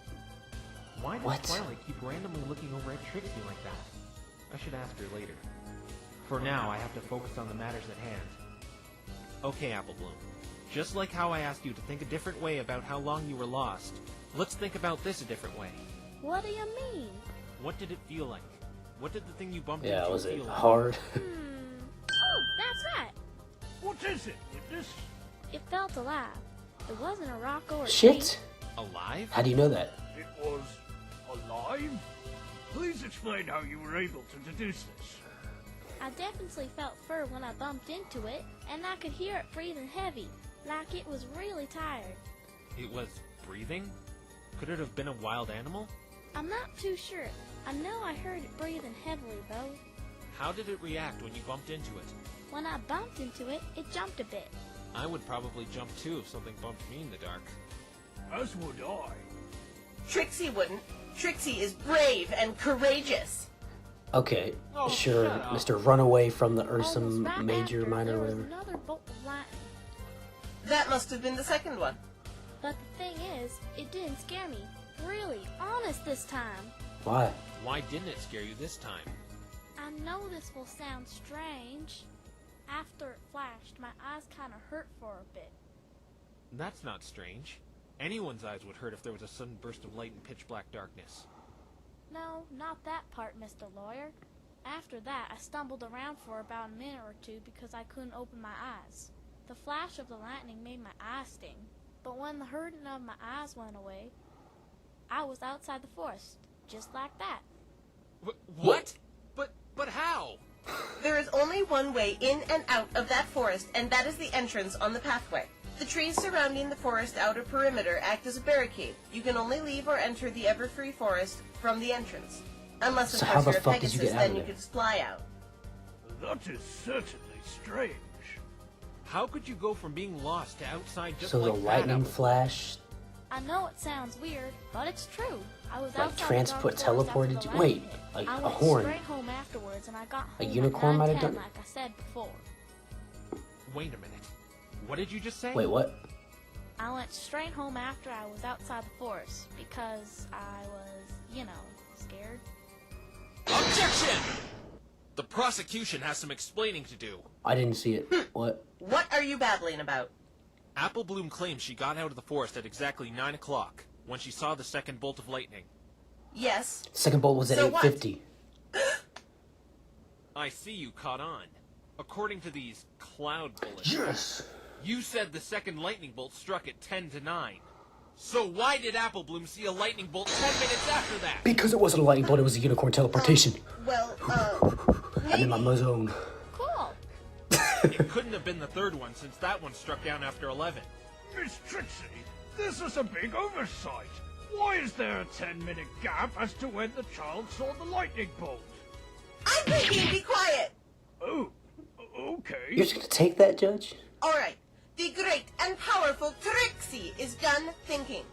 Why does What? Twilight keep randomly looking over at Trixie like that? I should ask her later. For now, I have to focus on the matters at hand. Okay, Apple Bloom. Just like how I asked you to think a different way about how long you were lost, let's think about this a different way. What do you mean? What did it feel like? What did the thing you bumped Yeah, into was it feel like? hard? Oh, that's right. What is it, witness? It felt alive. It wasn't a rock or a tree. Shit. Alive? How do you know that? It was alive? Please explain how you were able to deduce this. I definitely felt fur when I bumped into it, and I could hear it breathing heavy, like it was really tired. It was breathing? Could it have been a wild animal? I'm not too sure. I know I heard it breathing heavily, though. How did it react when you bumped into it? When I bumped into it, it jumped a bit. I would probably jump too if something bumped me in the dark. As would I. Trixie wouldn't. Trixie is brave and courageous. Okay, Oh, sure, shut up. Mr. Runaway from the Almost Ursum right Major, after, Minor, there was whatever. another bolt of lightning. That must have been the second one. But the thing is, it didn't scare me. Really, honest this time. Why? Why didn't it scare you this time? I know this will sound strange. After it flashed, my eyes kind of hurt for a bit. That's not strange. Anyone's eyes would hurt if there was a sudden burst of light in pitch black darkness. No, not that part, Mr. Lawyer. After that, I stumbled around for about a minute or two because I couldn't open my eyes. The flash of the lightning made my eyes sting, but when the hurting of my eyes went away, I was outside the forest. just like that. What? But how? There is only one way in and out of that forest, and that is the entrance on the pathway. The trees surrounding the forest outer perimeter act as a barricade. You can only leave or enter the ever-free forest from the entrance. Unless, of So how course, the you're a fuck did you Pegasus, get out of then you there? could just fly out. That is certainly strange. How could you go from being lost to outside just So like the that, lightning Apple? flash, I know it sounds weird, but it's true. I was like, outside transport the dark forest teleported after you? the Wait, lightning hit. a I went horn. straight home afterwards, and I got home A at unicorn might have 9:10, done- like I said before. Wait a minute. What did you just say? wait, what? I went straight home after I was outside the forest because I was, scared. Objection! The prosecution has some explaining to do. I didn't see it. What? What are you babbling about? Apple Bloom claims she got out of the forest at exactly 9 o'clock when she saw the second bolt of lightning. Yes. Second bolt was at So what? 8:50. I see you caught on. According to these cloud bullets, Yes. you said the second lightning bolt struck at 10 to 9. So why did Apple Bloom see a lightning bolt 10 minutes after that? Because it wasn't a lightning bolt, it was a unicorn teleportation. Well, I'm in my zone. Cool. It couldn't have been the third one since that one struck down after 11. Miss Trixie, this is a big oversight. Why is there a 10-minute gap as to when the child saw the lightning bolt? I'm thinking, be quiet! Oh, okay. You're just gonna take that, Judge? Alright, the great and powerful Trixie is done thinking.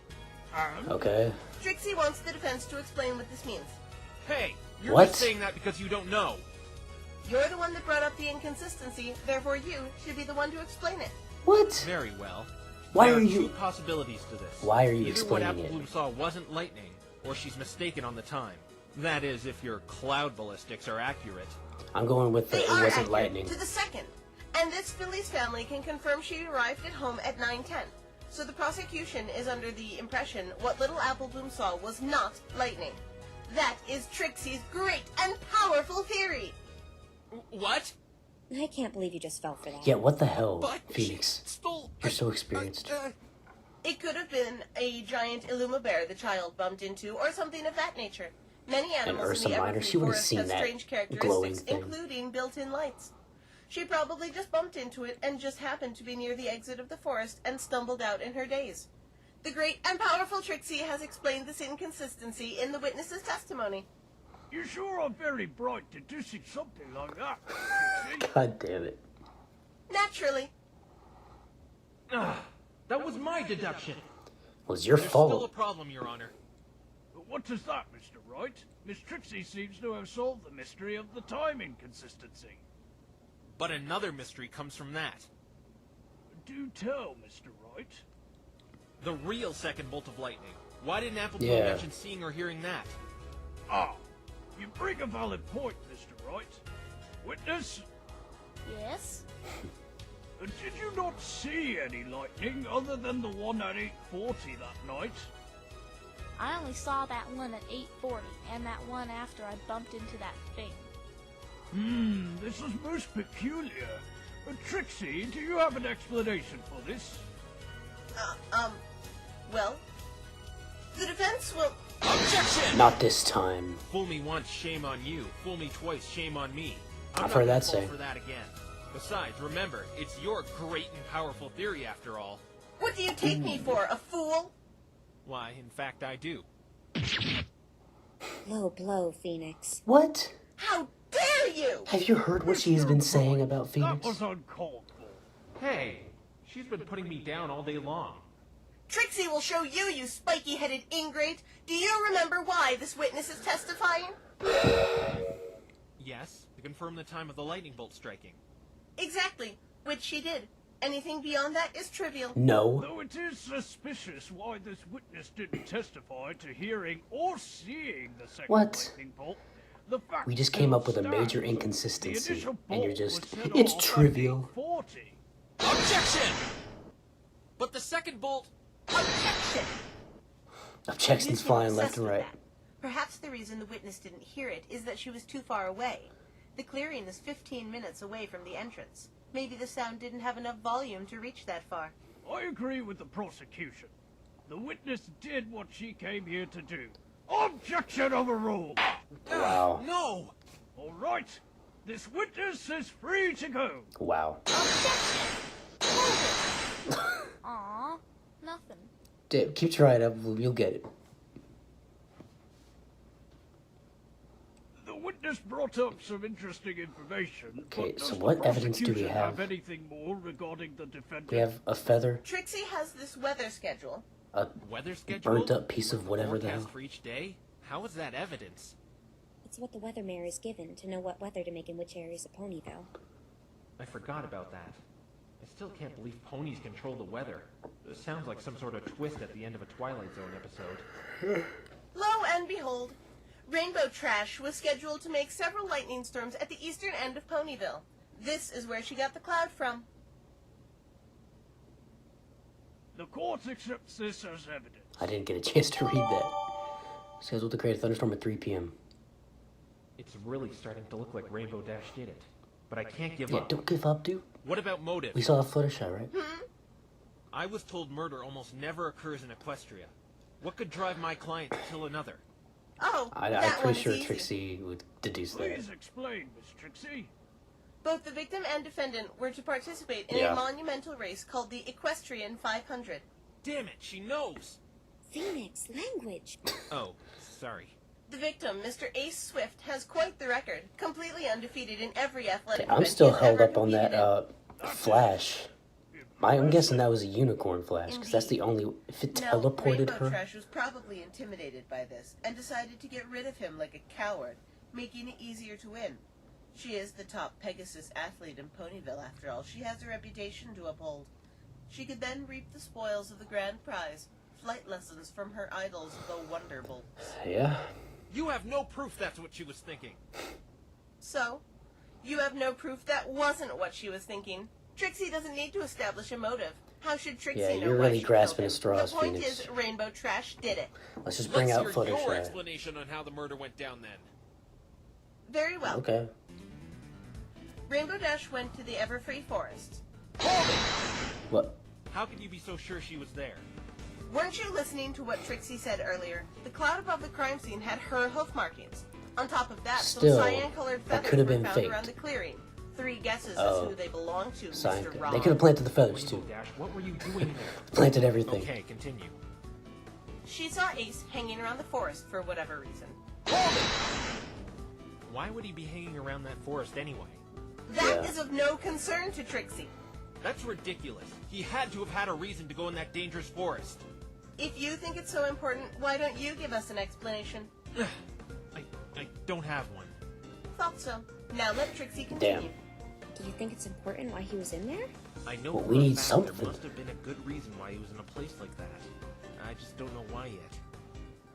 And Okay. Trixie wants the defense to explain what this means. Hey, you're What? just saying that because you don't know. You're the one that brought up the inconsistency, therefore you should be the one to explain it. What? Very well. Why there are are you... two possibilities to this. Why are you Either explaining what Apple it? Bloom saw wasn't lightning, or she's mistaken on the time. That is, if your cloud ballistics are accurate. I'm going with the They it are wasn't accurate lightning. to the second. And this Philly's family can confirm she arrived at home at 9:10. So the prosecution is under the impression what little Apple Bloom saw was not lightning. That is Trixie's great and powerful theory. What? I can't believe you just fell for that. Yeah, what the hell, But Phoenix? she stole... You're so experienced. It could have been a giant Illuma bear the child bumped into, or something of that nature. Many animals Ursa in the Minor, Evergreen she would have Forest seen have that strange glowing characteristics, thing. including built-in lights. She probably just bumped into it and just happened to be near the exit of the forest and stumbled out in her daze. The great and powerful Trixie has explained this inconsistency in the witness's testimony. you sure are very bright deducing something like that, Trixie. God damn it. Naturally. That was my deduction. It was your There's still a fault. problem, Your Honor. What is that, Mr. Wright? Miss Trixie seems to have solved the mystery of the time inconsistency. But another mystery comes from that. Do tell, Mr. Wright. The real second bolt of lightning. Why didn't Apple Bloom Yeah. mention seeing or hearing that? Ah, you bring a valid point, Mr. Wright. Witness, Yes? did you not see any lightning other than the one at 8:40 that night? I only saw that one at 8:40, and that one after I bumped into that thing. This is most peculiar. Trixie, do you have an explanation for this? Well, the defense will... Objection! Not this time. Fool me once, shame on you. Fool me twice, shame on me. I've I'm heard not that gonna fall saying. for that again. Besides, remember, it's your great and powerful theory after all. What do you take me for, a fool? Why, in fact, I do. Low blow, Phoenix. What? How dare you! Have you heard what she has been saying about That Phoenix? was uncalled for. Hey, she's been putting me down all day long. Trixie will show you, you spiky-headed ingrate. Do you remember why this witness is testifying? Yes, to confirm the time of the lightning bolt striking. Exactly, which she did. Anything beyond that is trivial. No. Though it is suspicious why this witness didn't testify to hearing or seeing the second What? lightning bolt, the fact We just still came up with a stands. major The inconsistency, initial and you're bolt just... was set It's off at trivial. 8:40. Objection! But the second bolt... Objection! Objections You seem flying left obsessed and with right. that. Perhaps the reason the witness didn't hear it is that she was too far away. The clearing is 15 minutes away from the entrance. Maybe the sound didn't have enough volume to reach that far. I agree with the prosecution. The witness did what she came here to do. Objection overruled. Wow. No! All right. This witness is free to go. Wow. Aw, nothing. Damn, keep trying. You'll get it. The witness brought up some interesting information. Okay, but so does what the evidence do we prosecution have? anything more regarding the defendant? We have a feather, Trixie has this weather schedule. a Weather schedule? burnt up piece of whatever the Forecast hell. for each day? How is that evidence? It's what the weather mare is given to know what weather to make in which areas of Ponyville. I forgot about that. I still can't believe ponies control the weather. This sounds like some sort of twist at the end of a Twilight Zone episode. Lo and behold, Rainbow Trash was scheduled to make several lightning storms at the eastern end of Ponyville. This is where she got the cloud from. The court accepts this as evidence. I didn't get a chance to read that. Scheduled to create a thunderstorm at 3 p.m. It's really starting to look like Rainbow Dash did it. But I can't give Yeah, up. don't give up, dude. What about motive? We saw a Fluttershy, right? I was told murder almost never occurs in Equestria. What could drive my client to kill another? Oh, I'm that pretty one's sure easy. Trixie would deduce that. Please explain, Miss Trixie. Both the victim and defendant were to participate in Yeah. a monumental race called the Equestrian 500. Damn it, she knows! Phoenix, language. Oh, sorry. The victim, Mr. Ace Swift, has quite the record, completely undefeated in every athletic I'm event still he has held ever up on that competed Flash. I'm guessing that was a unicorn Flash, because that's the only... If it in. Now, teleported Rainbow her... Trash was probably intimidated by this and decided to get rid of him like a coward, making it easier to win. She is the top Pegasus athlete in Ponyville, after all. She has a reputation to uphold. She could then reap the spoils of the grand prize, flight lessons from her idols, the Wonderbolts. Yeah. You have no proof that's what she was thinking. So, you have no proof that wasn't what she was thinking. Trixie doesn't need to establish a motive. How should Trixie Yeah, know you're why really she grasping killed at him? straws, The point Phoenix. is, Rainbow Trash did it. Let's just bring out Let's hear your Fluttershy. explanation on how the murder went down then. Very well. Okay. Rainbow Dash went to the Everfree Forest. What? How could you be so sure she was there? Weren't you listening to what Trixie said earlier? The cloud above the crime scene had her hoof markings. On top of that, Still, some cyan-colored that feathers could have were been found faked. around the clearing. 3 guesses Oh. as who they belong to, Sign. Mr. Rob. They could have planted the feathers, Rainbow too. Dash, what were you doing there? Planted everything. Okay, continue. She saw Ace hanging around the forest for whatever reason. Why would he be hanging around that forest anyway? That Yeah. is of no concern to Trixie. That's ridiculous. He had to have had a reason to go in that dangerous forest. If you think it's so important, why don't you give us an explanation? I don't have one. Thought so. Now let Trixie continue. Do you think it's important why he was in there? I know Well, for we a need fact something. there must have been a good reason why he was in a place like that. I just don't know why yet.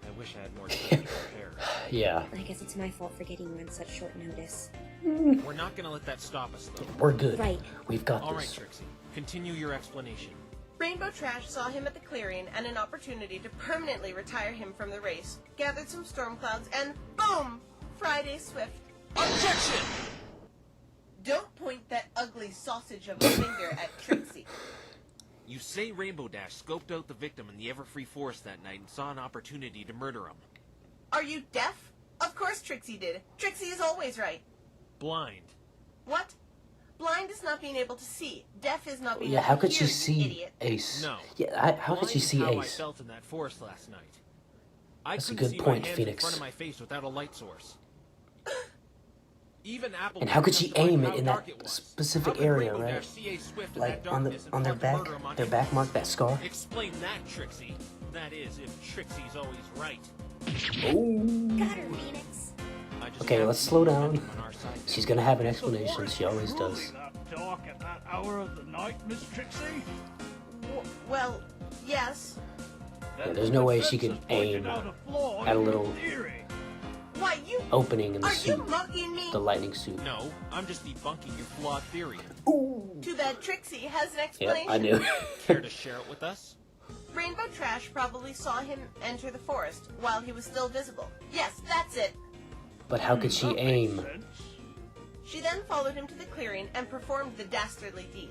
I wish I had more time to prepare. Yeah. I guess it's my fault for getting you on such short notice. We're not gonna let that stop us, though. We're good. Right. We've got All right, this. Trixie. Continue your explanation. Rainbow Trash saw him at the clearing and an opportunity to permanently retire him from the race, gathered some storm clouds, and boom! Friday Swift. Objection! Don't point that ugly sausage of a finger at Trixie. You say Rainbow Dash scoped out the victim in the Everfree Forest that night and saw an opportunity to murder him. Are you deaf? Of course Trixie did. Trixie is always right. Blind. What? Blind is not being able to see. Deaf is not being Yeah, able how to could hear, she you see idiot. Ace? No. Yeah, how could Blind she is see how I Ace? felt in that forest last night. I That's a couldn't good see point, my hands Phoenix. in front of my face without a light source. Even Apple. And how could she aim it in that How specific could area, Rainbow right? Dash see Ace Swift in Like that on darkness the and on their plot to back, murder him on their back mark, that scar. Explain that, Trixie. That is, if Trixie's always right. Got her, Phoenix. I just Okay, have let's to slow be down. on our side now. She's gonna have an The explanation. forest She always is truly does. that dark at that hour of the night, Miss Trixie? Well, yes. Then there's the no way she defense could has pointed aim out a flaw at a in your little- theory. Why, you... Opening in the Are you suit, mocking me? the lightning suit. No, I'm just debunking your flawed theory. Too bad Trixie has an Yep, explanation. I knew. Care to share it with us? Rainbow Trash probably saw him enter the forest while he was still visible. Yes, that's it. But how could she That makes aim? sense. She then followed him to the clearing and performed the dastardly deed.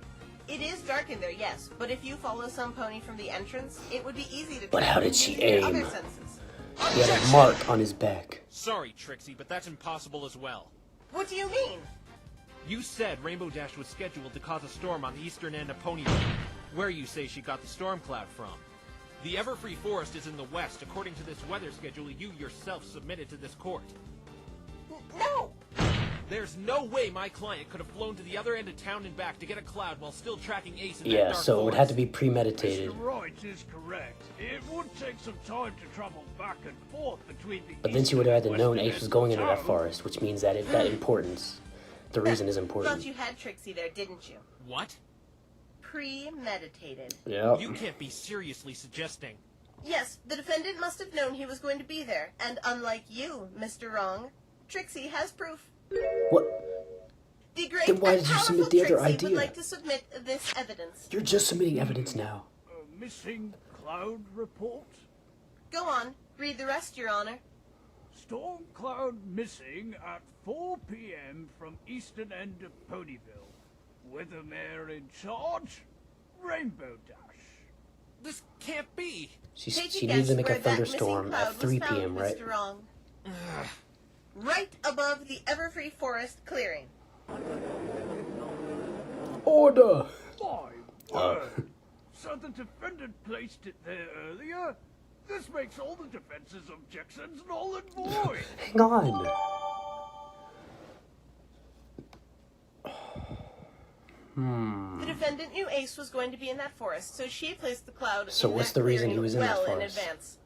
It is dark in there, yes, but if you follow some pony from the entrance, it would be easy to But track how him did she using your aim? other senses. He had a mark on his back. Sorry, Trixie, but that's impossible as well. What do you mean? You said Rainbow Dash was scheduled to cause a storm on the eastern end of PonyBro, where you say she got the storm cloud from. The Everfree Forest is in the west, according to this weather schedule you yourself submitted to this court. No! There's no way my client could have flown to the other end of town and back to get a cloud while still tracking Ace in that Yeah, dark so it would forest. have to be premeditated. Mr. Wright is correct. It would take some time to travel back and forth between the But then she would have had to eastern known and Ace western was going into that towns. forest, which means that that importance, the reason is Thought important. you had Trixie there, didn't you? What? Premeditated. Yeah. You can't be seriously suggesting. Yes, the defendant must have known he was going to be there, and unlike you, Mr. Wrong, Trixie has proof. What? The great Then why and did you powerful submit the other Trixie idea? would like to submit this evidence. You're just submitting evidence now. A missing cloud report? Go on, read the rest, Your Honor. Storm cloud missing at 4 p.m. from eastern end of Ponyville. Weathermare in charge, Rainbow Dash. This can't be. She Take she a needed guess to make a where that thunderstorm missing at cloud 3 was found, p.m., right? Mr. Wrong. Right above the Everfree Forest clearing. Order! My word! So the defendant placed it there earlier? This makes all the defense's objections null and void! Hang on. The defendant knew Ace was going to be in that forest, so she placed the cloud So in what's that the reason clearing he was in that well in forest? advance.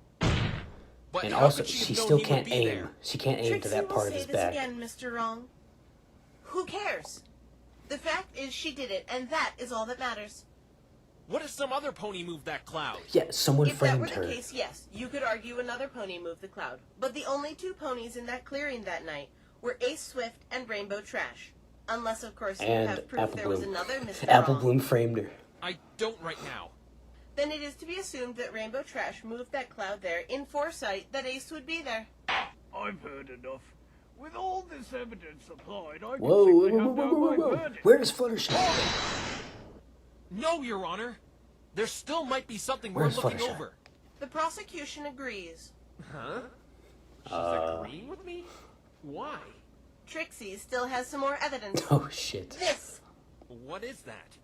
But And how also, could she, she have known still he can't would be aim. there? She can't aim Trixie to that will part of say his this back. again, Mr. Wrong. Who cares? The fact is she did it, and that is all that matters. What if some other pony moved that cloud? Yeah, someone If that were framed the her. case, yes, you could argue another pony moved the cloud. But the only two ponies in that clearing that night were Ace Swift and Rainbow Trash. Unless, of course, you And have proof Apple there was Bloom. another Mr. Apple Wrong. Bloom framed her. I don't right now. Then it is to be assumed that Rainbow Trash moved that cloud there in foresight that Ace would be there. I've heard enough. With all this evidence applied, I can Whoa, whoa, simply whoa, have whoa, now whoa, my whoa. verdict. Where is Fluttershy? No, Your Honor. There still might be something Where's we're looking Fluttershy? over. The prosecution agrees. Huh? She's agreeing with me? Why? Trixie still has some more evidence. Oh, shit. This. What is that?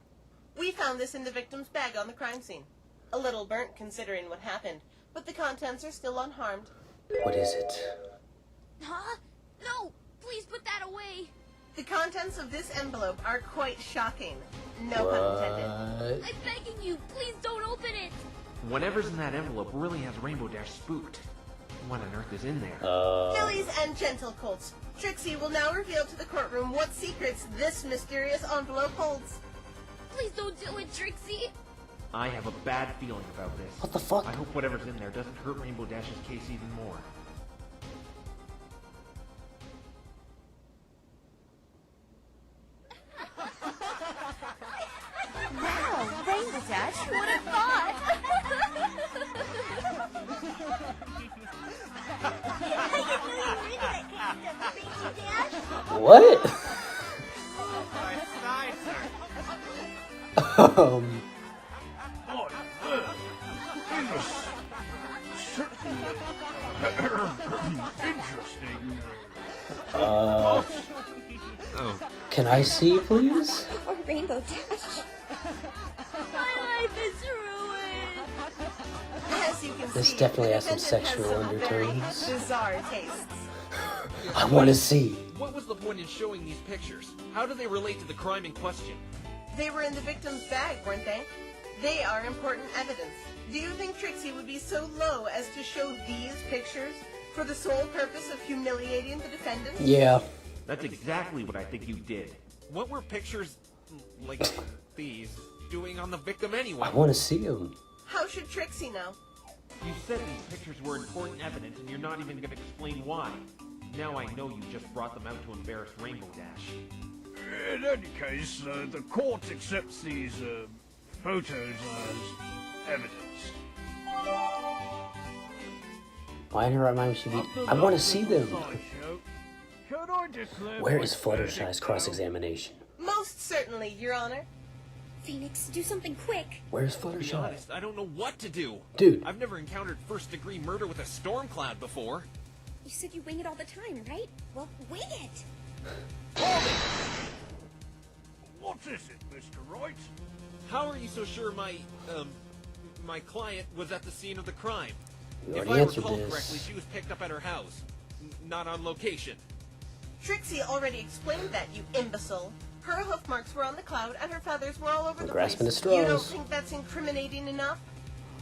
We found this in the victim's bag on the crime scene. A little burnt considering what happened, but the contents are still unharmed. What is it? Huh? No! Please put that away! The contents of this envelope are quite shocking. No pun intended. What? I'm begging you, please don't open it! Whatever's in that envelope really has Rainbow Dash spooked. What on earth is in there? Fillies and gentle colts, Trixie will now reveal to the courtroom what secrets this mysterious envelope holds. Please don't do it, Trixie! I have a bad feeling about this. What the fuck? I hope whatever's in there doesn't hurt Rainbow Dash's case even more. Wow, Rainbow Dash, who would have thought? What? My word! This certainly interesting. Can I see, please? Or Rainbow Dash. My life is ruined! As you can This see, definitely the has some defendant sexual some very undertones. bizarre tastes. I want to see. What was the point in showing these pictures? How do they relate to the crime in question? They were in the victim's bag, weren't they? They are important evidence. Do you think Trixie would be so low as to show these pictures for the sole purpose of humiliating the defendant? Yeah. That's exactly what I think you did. What were pictures like these doing on the victim anyway? I want to see him. How should Trixie know? You said these pictures were important evidence and you're not even going to explain why. Now I know you just brought them out to embarrass Rainbow Dash. In any case, the court accepts these photos as evidence. Why in her right mind would she be? I want to see them. Sideshow. Can I declare Where my is Fluttershy's verdict now? cross-examination? Most certainly, Your Honor. Phoenix, do something quick. Where's To be Fluttershy? honest, I don't know what to do. Dude. I've never encountered first-degree murder with a storm cloud before. You said you wing it all the time, right? Well, wing it. What is it, Mr. Wright? How are you so sure my client was at the scene of the crime? We If already I answered recall this. correctly, she was picked up at her house, not on location. Trixie already explained that, you imbecile. Her hoof marks were on the cloud, and her feathers were all over the grasping place. at You don't straws. think that's incriminating enough?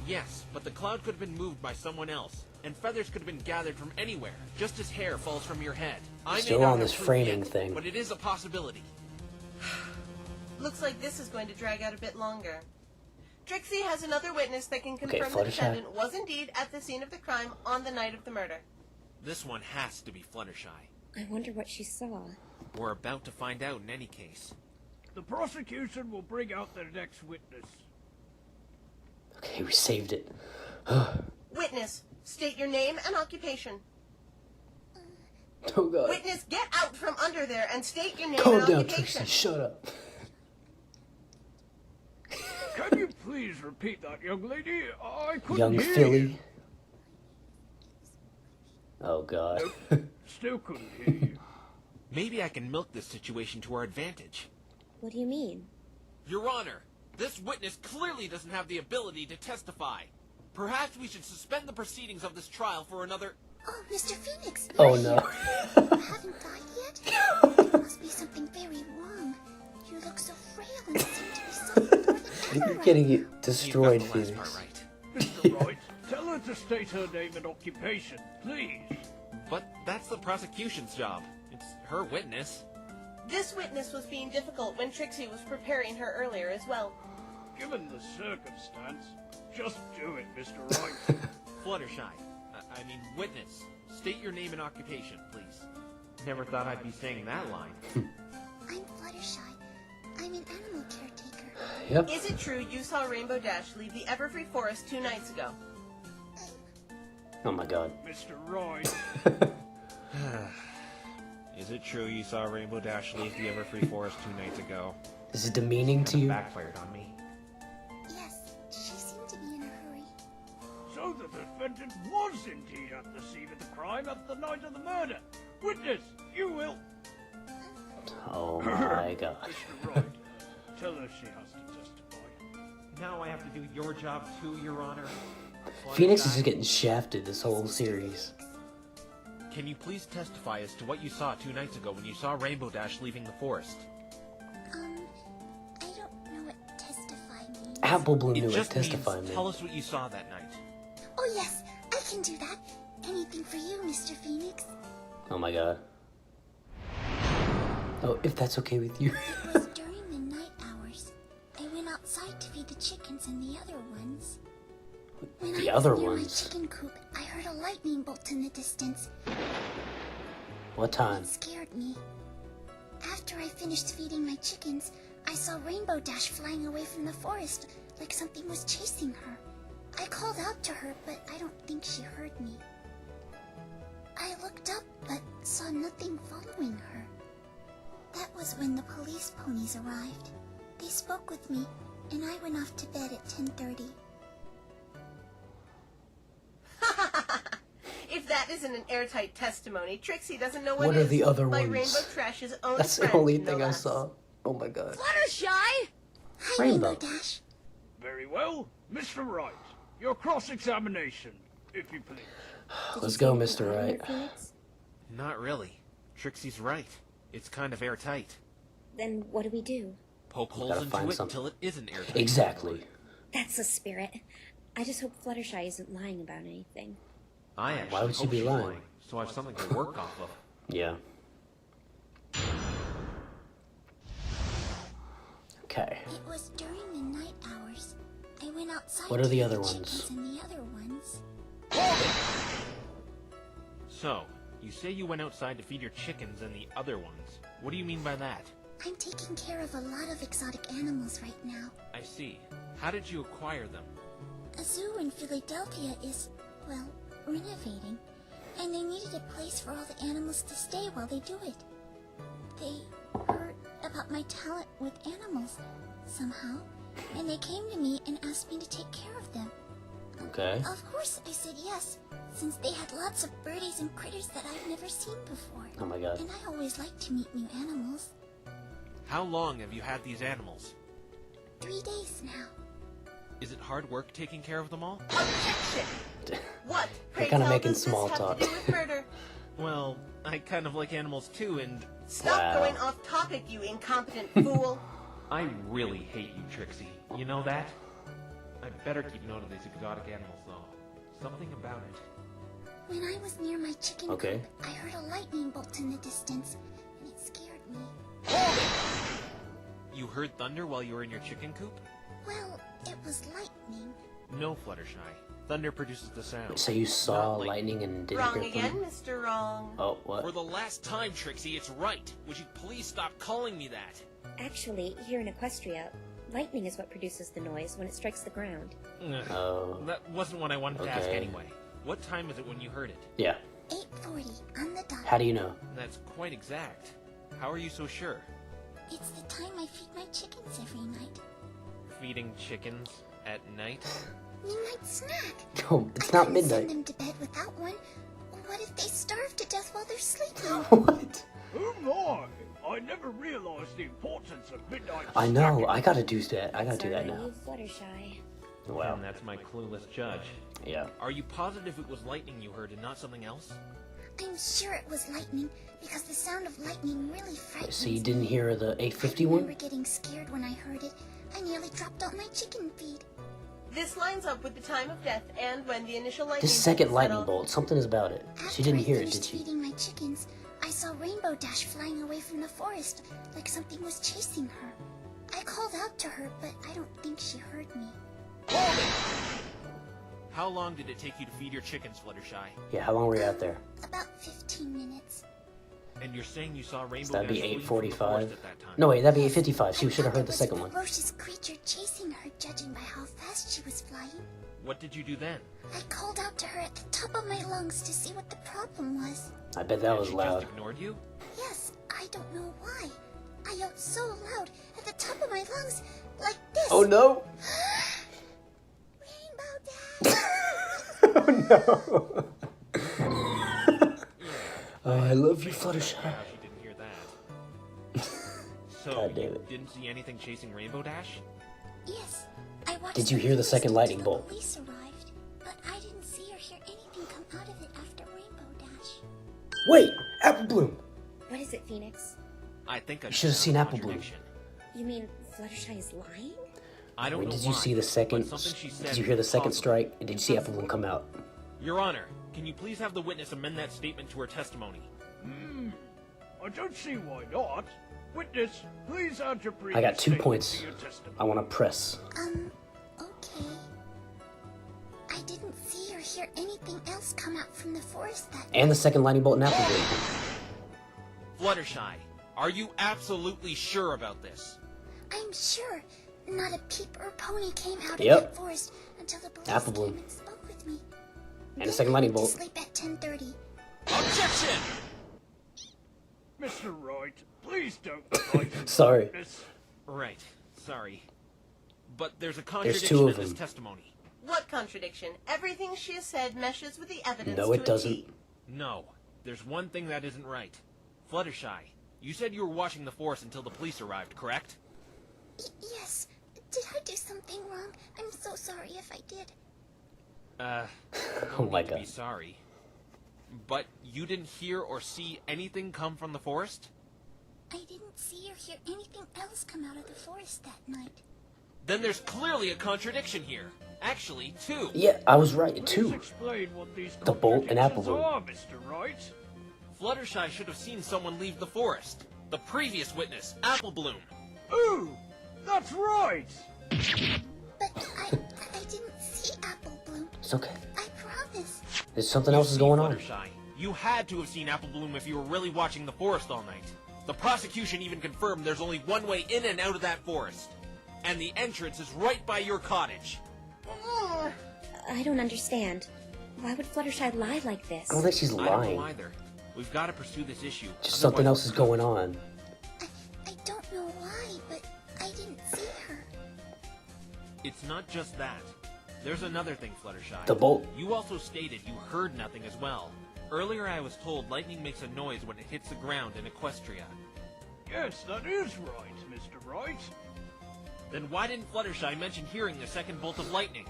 Yes, but the cloud could have been moved by someone else, and feathers could have been gathered from anywhere, just as hair falls from your head. I Still may not on have this proof framing yet, thing. but it is a possibility. Looks like this is going to drag out a bit longer. Trixie has another witness that can confirm the Fluttershy. defendant was indeed at the scene of the crime on the night of the murder. This one has to be Fluttershy. I wonder what she saw. We're about to find out in any case. The prosecution will bring out their next witness. Okay, we saved it. Witness, state your name and occupation. Oh god. Witness, get out from under there and state your name Calm and down, occupation. Trixie. Shut up. Can you please repeat that, young lady? I couldn't Young hear Philly. you. Oh god. Still couldn't hear you. Maybe I can milk this situation to our advantage. What do you mean? Your Honor, this witness clearly doesn't have the ability to testify. Perhaps we should suspend the proceedings of this trial for another... Oh, Mr. Phoenix! Oh no. You haven't died yet? There must be something very wrong. You look so frail and seem to be suffering more than ever. You're getting it destroyed, You've got the last Phoenix. part right. Mr. Wright, tell her to state her name and occupation, please. But that's the prosecution's job. It's her witness. This witness was being difficult when Trixie was preparing her earlier as well. Given the circumstance, just do it, Mr. Wright. Fluttershy. I mean, witness. State your name and occupation, please. Never thought I'd be saying that line. I'm Fluttershy. I'm an animal caretaker. Yep. Is it true you saw Rainbow Dash leave the Everfree Forest 2 nights ago? Oh my god. Mr. Wright. Is it true you saw Rainbow Dash leave the Everfree Forest 2 nights ago? Is it demeaning to you? Backfired on me. Yes, she seemed to be in a hurry. So the defendant was indeed at the scene of the crime at the night of the murder. Witness, you will... Oh my god. Mr. Wright, tell her she has to testify. Now I have to do your job too, Your Honor. Phoenix is just getting shafted this whole series. Can you please testify as to what you saw 2 nights ago when you saw Rainbow Dash leaving the forest? I don't know what testify means. Apple Bloom It knew what just testify means meant. tell us what you saw that night. Oh yes, I can do that. Anything for you, Mr. Phoenix. Oh my god. Oh, if that's okay with you. It was during the night hours. I went outside to feed the chickens and the other ones. When The I was other near ones? my chicken coop, I heard a lightning bolt in the distance. What time? It scared me. After I finished feeding my chickens, I saw Rainbow Dash flying away from the forest, like something was chasing her. I called out to her, but I don't think she heard me. I looked up, but saw nothing following her. That was when the police ponies arrived. They spoke with me, and I went off to bed at 10:30. If that isn't an airtight testimony, Trixie doesn't know What what are is the other by ones? Rainbow Trash's own That's the friend, only no thing I less. saw. Oh my god. Fluttershy! Hi, Rainbow. Rainbow Dash. Very well. Mr. Wright, your cross-examination, if you please. Let's go, Mr. Wright. Phoenix? Not really. Trixie's right. It's kind of airtight. Then what do we do? Poke holes gotta into find it something. until it isn't airtight. Exactly. That's the spirit. I just hope Fluttershy isn't lying about anything. I actually Why would she hope be she's lying? So I have something to work off of. Yeah. Okay. It was during the night hours. I went outside What are to the feed other chickens ones? and the other ones. So, you say you went outside to feed your chickens and the other ones. What do you mean by that? I'm taking care of a lot of exotic animals right now. I see. How did you acquire them? A zoo in Philadelphia is, well, renovating, and they needed a place for all the animals to stay while they do it. They heard about my talent with animals somehow, and they came to me and asked me to take care of them. Okay. Of course I said yes, since they had lots of birdies and critters that I've never seen before. Oh my god. And I always like to meet new animals. How long have you had these animals? 3 days now. Is it hard work taking care of them all? Objection! What? They're Pray kinda tell, making does small this have talk. to do with murder? Well, I kind of like animals too, and Stop Wow. going off topic, you incompetent fool. I really hate you, Trixie. You know that? I better keep note of these exotic animals, though. Something about it. When I was near my chicken Okay. coop, I heard a lightning bolt in the distance, and it scared me. you heard thunder while you were in your chicken coop? Well, it was lightning. No, Fluttershy. Thunder produces the sound. So you saw not lightning and didn't Wrong hear again, thunder? Mr. Wrong. Oh, what? For the last time, Trixie, it's right. Would you please stop calling me that? Actually, here in Equestria, lightning is what produces the noise when it strikes the ground. Ugh. Oh. That wasn't what I wanted to ask Okay. anyway. What time is it when you heard it? Yeah. 8:40 on the dot. How do you know? That's quite exact. How are you so sure? It's the time I feed my chickens every night. Feeding chickens at night? Midnight snack. Oh, it's I not couldn't midnight. send them to bed without one. What if they starve to death while they're sleeping? What? Oh my! I never realized the importance of midnight I know. snacking. I gotta do that. I gotta do that Sorry, now. you Fluttershy. Wow. And that's my clueless judge. Yeah. Are you positive it was lightning you heard and not something else? I'm sure it was lightning, because the sound of lightning really frightens So you me. didn't hear the I 850 remember one? getting scared when I heard it. I nearly dropped all my chicken feed. This lines up with the time of death and when the initial lightning This second bolt lightning settled. bolt, something is about it. She After didn't I hear it, finished did she? feeding my chickens, I saw Rainbow Dash flying away from the forest, like something was chasing her. I called out to her, but I don't think she heard me. How long did it take you to feed your chickens, Fluttershy? Yeah, how long were you out there? About 15 minutes. And you're saying you saw Rainbow That'd be Dash flee from the 8:45. forest at that time? No, wait, that'd be 8:55. She I should have thought heard the there second was one. a ferocious creature chasing her, judging by how fast she was flying. What did you do then? I called out to her at the top of my lungs to see what the problem was. I bet that And was she loud. just ignored you? Yes, I don't know why. I yelled so loud at the top of my lungs, like this. Oh no! Rainbow Dash! Oh no! Oh, I love you, Fluttershy. How she didn't hear that. So, God damn you it. didn't see anything chasing Rainbow Dash? Yes, I watched. Did you hear the second until lightning bolt? The police arrived, but I didn't see or hear anything come out of it after Rainbow Dash. Wait! Apple Bloom! What is it, Phoenix? I think I You should've found seen a Apple Bloom. contradiction. You mean Fluttershy is lying? I don't Wait, know did you why, see the second? but something she said Did you hear the was second plausible. strike? And did you see Apple Bloom come out? Your Honor, can you please have the witness amend that statement to her testimony? I don't see why not. Witness, please add your previous I got 2 statement points. to your testimony. I want to press. Okay. I didn't see or hear anything else come out from the forest that And the second lightning bolt in Apple Bloom. Fluttershy, are you absolutely sure about this? I'm sure not a peep or pony came out Yep. of that forest until the police Apple came Bloom. and spoke with me. And a Then second I lightning went to bolt. sleep at 10:30. Objection! Mr. Wright, please don't fight him. Sorry. This- Right, sorry. But there's a There's contradiction two in of this them. testimony. What contradiction? Everything she has said meshes with the evidence No, to it a doesn't. T. No, there's one thing that isn't right. Fluttershy, you said you were watching the forest until the police arrived, correct? Yes. Did I do something wrong? I'm so sorry if I did. No Oh my need to be God. sorry. But you didn't hear or see anything come from the forest? I didn't see or hear anything else come out of the forest that night. Then there's clearly a contradiction here. Actually, two. Yeah, I was right, Please too. explain what these The bolt and Apple contradictions Bloom. are, Mr. Wright. Fluttershy should have seen someone leave the forest. The previous witness, Apple Bloom. Ooh, that's right. But I didn't see Apple Bloom. It's okay. I promise. There's something else is going on. Fluttershy, you had to have seen Apple Bloom if you were really watching the forest all night. The prosecution even confirmed there's only one way in and out of that forest. And the entrance is right by your cottage. I don't understand. Why would Fluttershy lie like this? I don't think she's I don't know lying. either. We've got to pursue this issue. Just something otherwise else is going on. I don't know why, but I didn't see her. It's not just that. There's another thing, Fluttershy. The bolt. You also stated you heard nothing as well. Earlier I was told lightning makes a noise when it hits the ground in Equestria. Yes, that is right, Mr. Wright. Then why didn't Fluttershy mention hearing the second bolt of lightning?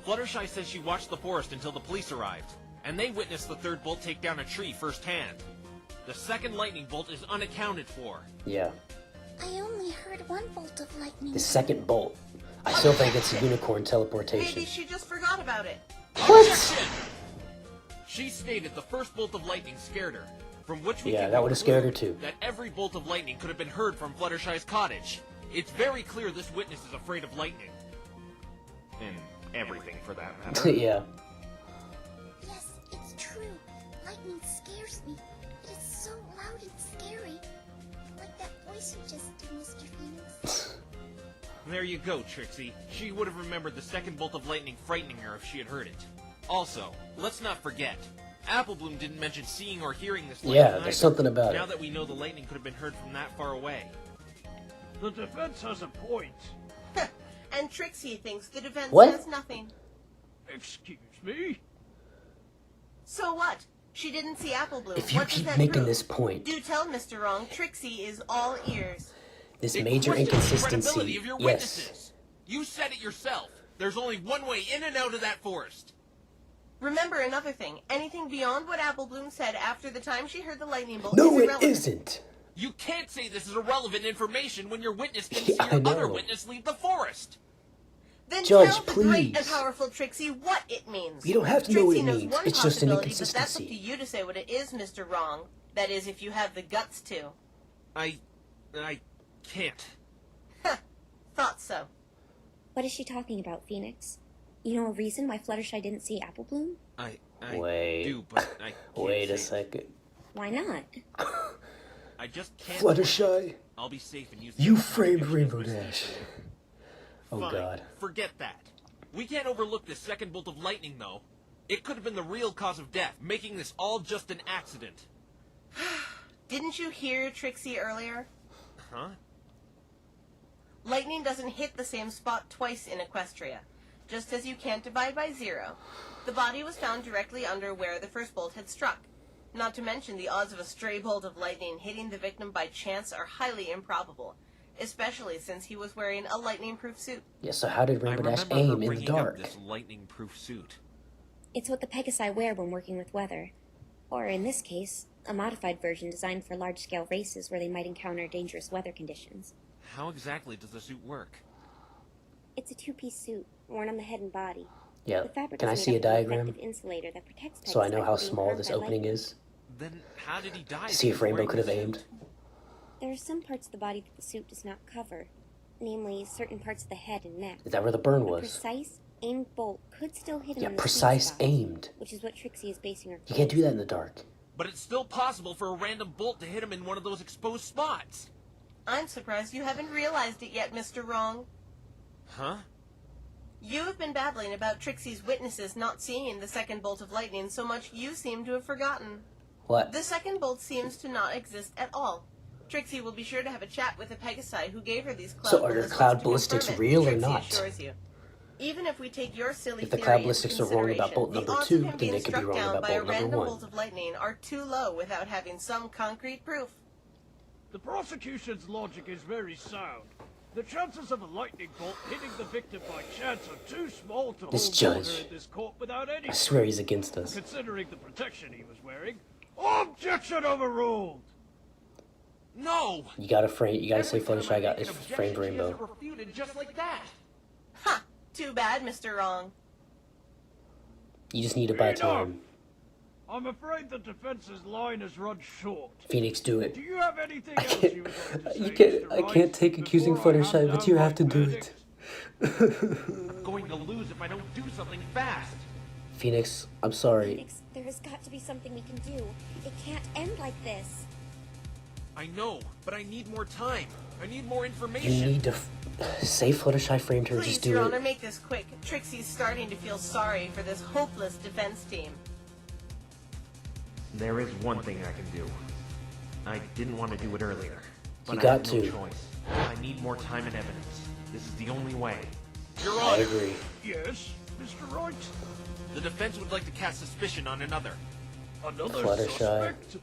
Fluttershy says she watched the forest until the police arrived, and they witnessed the third bolt take down a tree firsthand. The second lightning bolt is unaccounted for. Yeah. I only heard one bolt of lightning. The second bolt. I still think it's a unicorn teleportation. Maybe she just forgot about it. Objection! She stated the first bolt of lightning scared her, from which we can that would have scared her conclude too. that every bolt of lightning could have been heard from Fluttershy's cottage. It's very clear this witness is afraid of lightning. And everything, for that matter. Yeah. Yes, it's true. Lightning scares me. It is so loud and scary. Like that voice you just did, Mr. Phoenix. There you go, Trixie. She would have remembered the second bolt of lightning frightening her if she had heard it. Also, let's not forget, Applebloom didn't mention seeing or hearing this lightning Yeah, either. there's something about Now it. that we know the lightning could have been heard from that far away. The defense has a point. And Trixie thinks the defense What? has nothing. Excuse me? So what? She didn't see Applebloom. If you What does keep that making prove? this point, Do tell Mr. Wrong, Trixie is all ears. this It major questions the credibility inconsistency. of your Yes. witnesses. You said it yourself. There's only one way in and out of that forest. Remember another thing. Anything beyond what Applebloom said after the time she heard the lightning bolt No, is it irrelevant. isn't. You can't say this is irrelevant information when your witness didn't see I your other know. witness leave the forest. Then Judge, tell the great and please. powerful Trixie what it means. You don't have to know what Trixie it knows means. one It's just an possibility, but that's up to inconsistency. you to say what it is, Mr. Wrong. That is, if you have the guts to. I can't. Thought so. What is she talking about, Phoenix? You know a reason why Fluttershy didn't see Applebloom? I Wait. do, but I can't Wait a say it. second. Why not? I just can't. Fluttershy, I'll be safe and use. you the framed prosecution Rainbow as my Dash. safety. Oh Fine. god. Forget that. We can't overlook this second bolt of lightning, though. It could have been the real cause of death, making this all just an accident. Didn't you hear Trixie earlier? Huh? Lightning doesn't hit the same spot twice in Equestria, just as you can't divide by zero. The body was found directly under where the first bolt had struck. Not to mention the odds of a stray bolt of lightning hitting the victim by chance are highly improbable, especially since he was wearing a lightning-proof suit. Yeah, so how did I Rainbow Dash remember her aim in the bringing up dark? this lightning-proof suit. It's what the Pegasi wear when working with weather. Or, in this case, a modified version designed for large-scale races where they might encounter dangerous weather conditions. How exactly does the suit work? It's a two-piece suit, worn on the head and body. Yeah, The fabric can I is see made a up of an diagram? effective insulator that protects So I Pegasi know how from being small harmed this by opening lightning. is? Then how did he die? See if Rainbow wearing could have the aimed. suit? There are some parts of the body that the suit does not cover, namely certain parts of the head and neck. Is that where the burn A was? precise, aimed bolt could still hit him Yeah, in the sweet precise spots, aimed. which is what Trixie is basing her You can't do that in the dark. But it's still possible for a random bolt to hit him in one of those exposed spots. I'm surprised you haven't realized it yet, Mr. Wrong. Huh? You have been babbling about Trixie's witnesses not seeing the second bolt of lightning so much you seem to have forgotten. What? The second bolt seems to not exist at all. Trixie will be sure to have a chat with the Pegasi who gave her these cloud So are your ballistics cloud to ballistics confirm it, real or Trixie not? assures you. Even if we take your silly If the theory cloud into ballistics are wrong about bolt consideration, number the odds 2, of him then being they could be struck wrong down about by a bolt number random 1. bolt of lightning are too low without having some concrete proof. The prosecution's logic is very sound. The chances of a lightning bolt hitting the victim by chance are too small to This hold water judge. in this court without any I swear he's against us. considering the protection he was wearing. Objection overruled! No! You gotta frame. You gotta say Every time Fluttershy I got make is an objection, framed she has it Rainbow. refuted just like that. Ha! Too bad, Mr. Wrong. You just need to buy Enough! time. I'm afraid the defense's line has run short. Phoenix, do Do it. you have anything I else can't. you would like to say, You can't. Mr. I Wright, can't take accusing before I hand Fluttershy, but down you my have to do verdict? it. I'm going to lose if I don't do something fast. Phoenix, I'm sorry. Phoenix, there has got to be something we can do. It can't end like this. I know, but I need more time. I need more You information. need to say Fluttershy framed her. Please, Just do Your Honor, it. make this quick. Trixie's starting to feel sorry for this hopeless defense team. There is one thing I can do. I didn't want to do it earlier, but You I got have no to. choice. I need more time and evidence. This is the only way. Your I Honor, agree. Yes, Mr. Wright? the defense would like to cast suspicion on another. Another Fluttershy. suspect?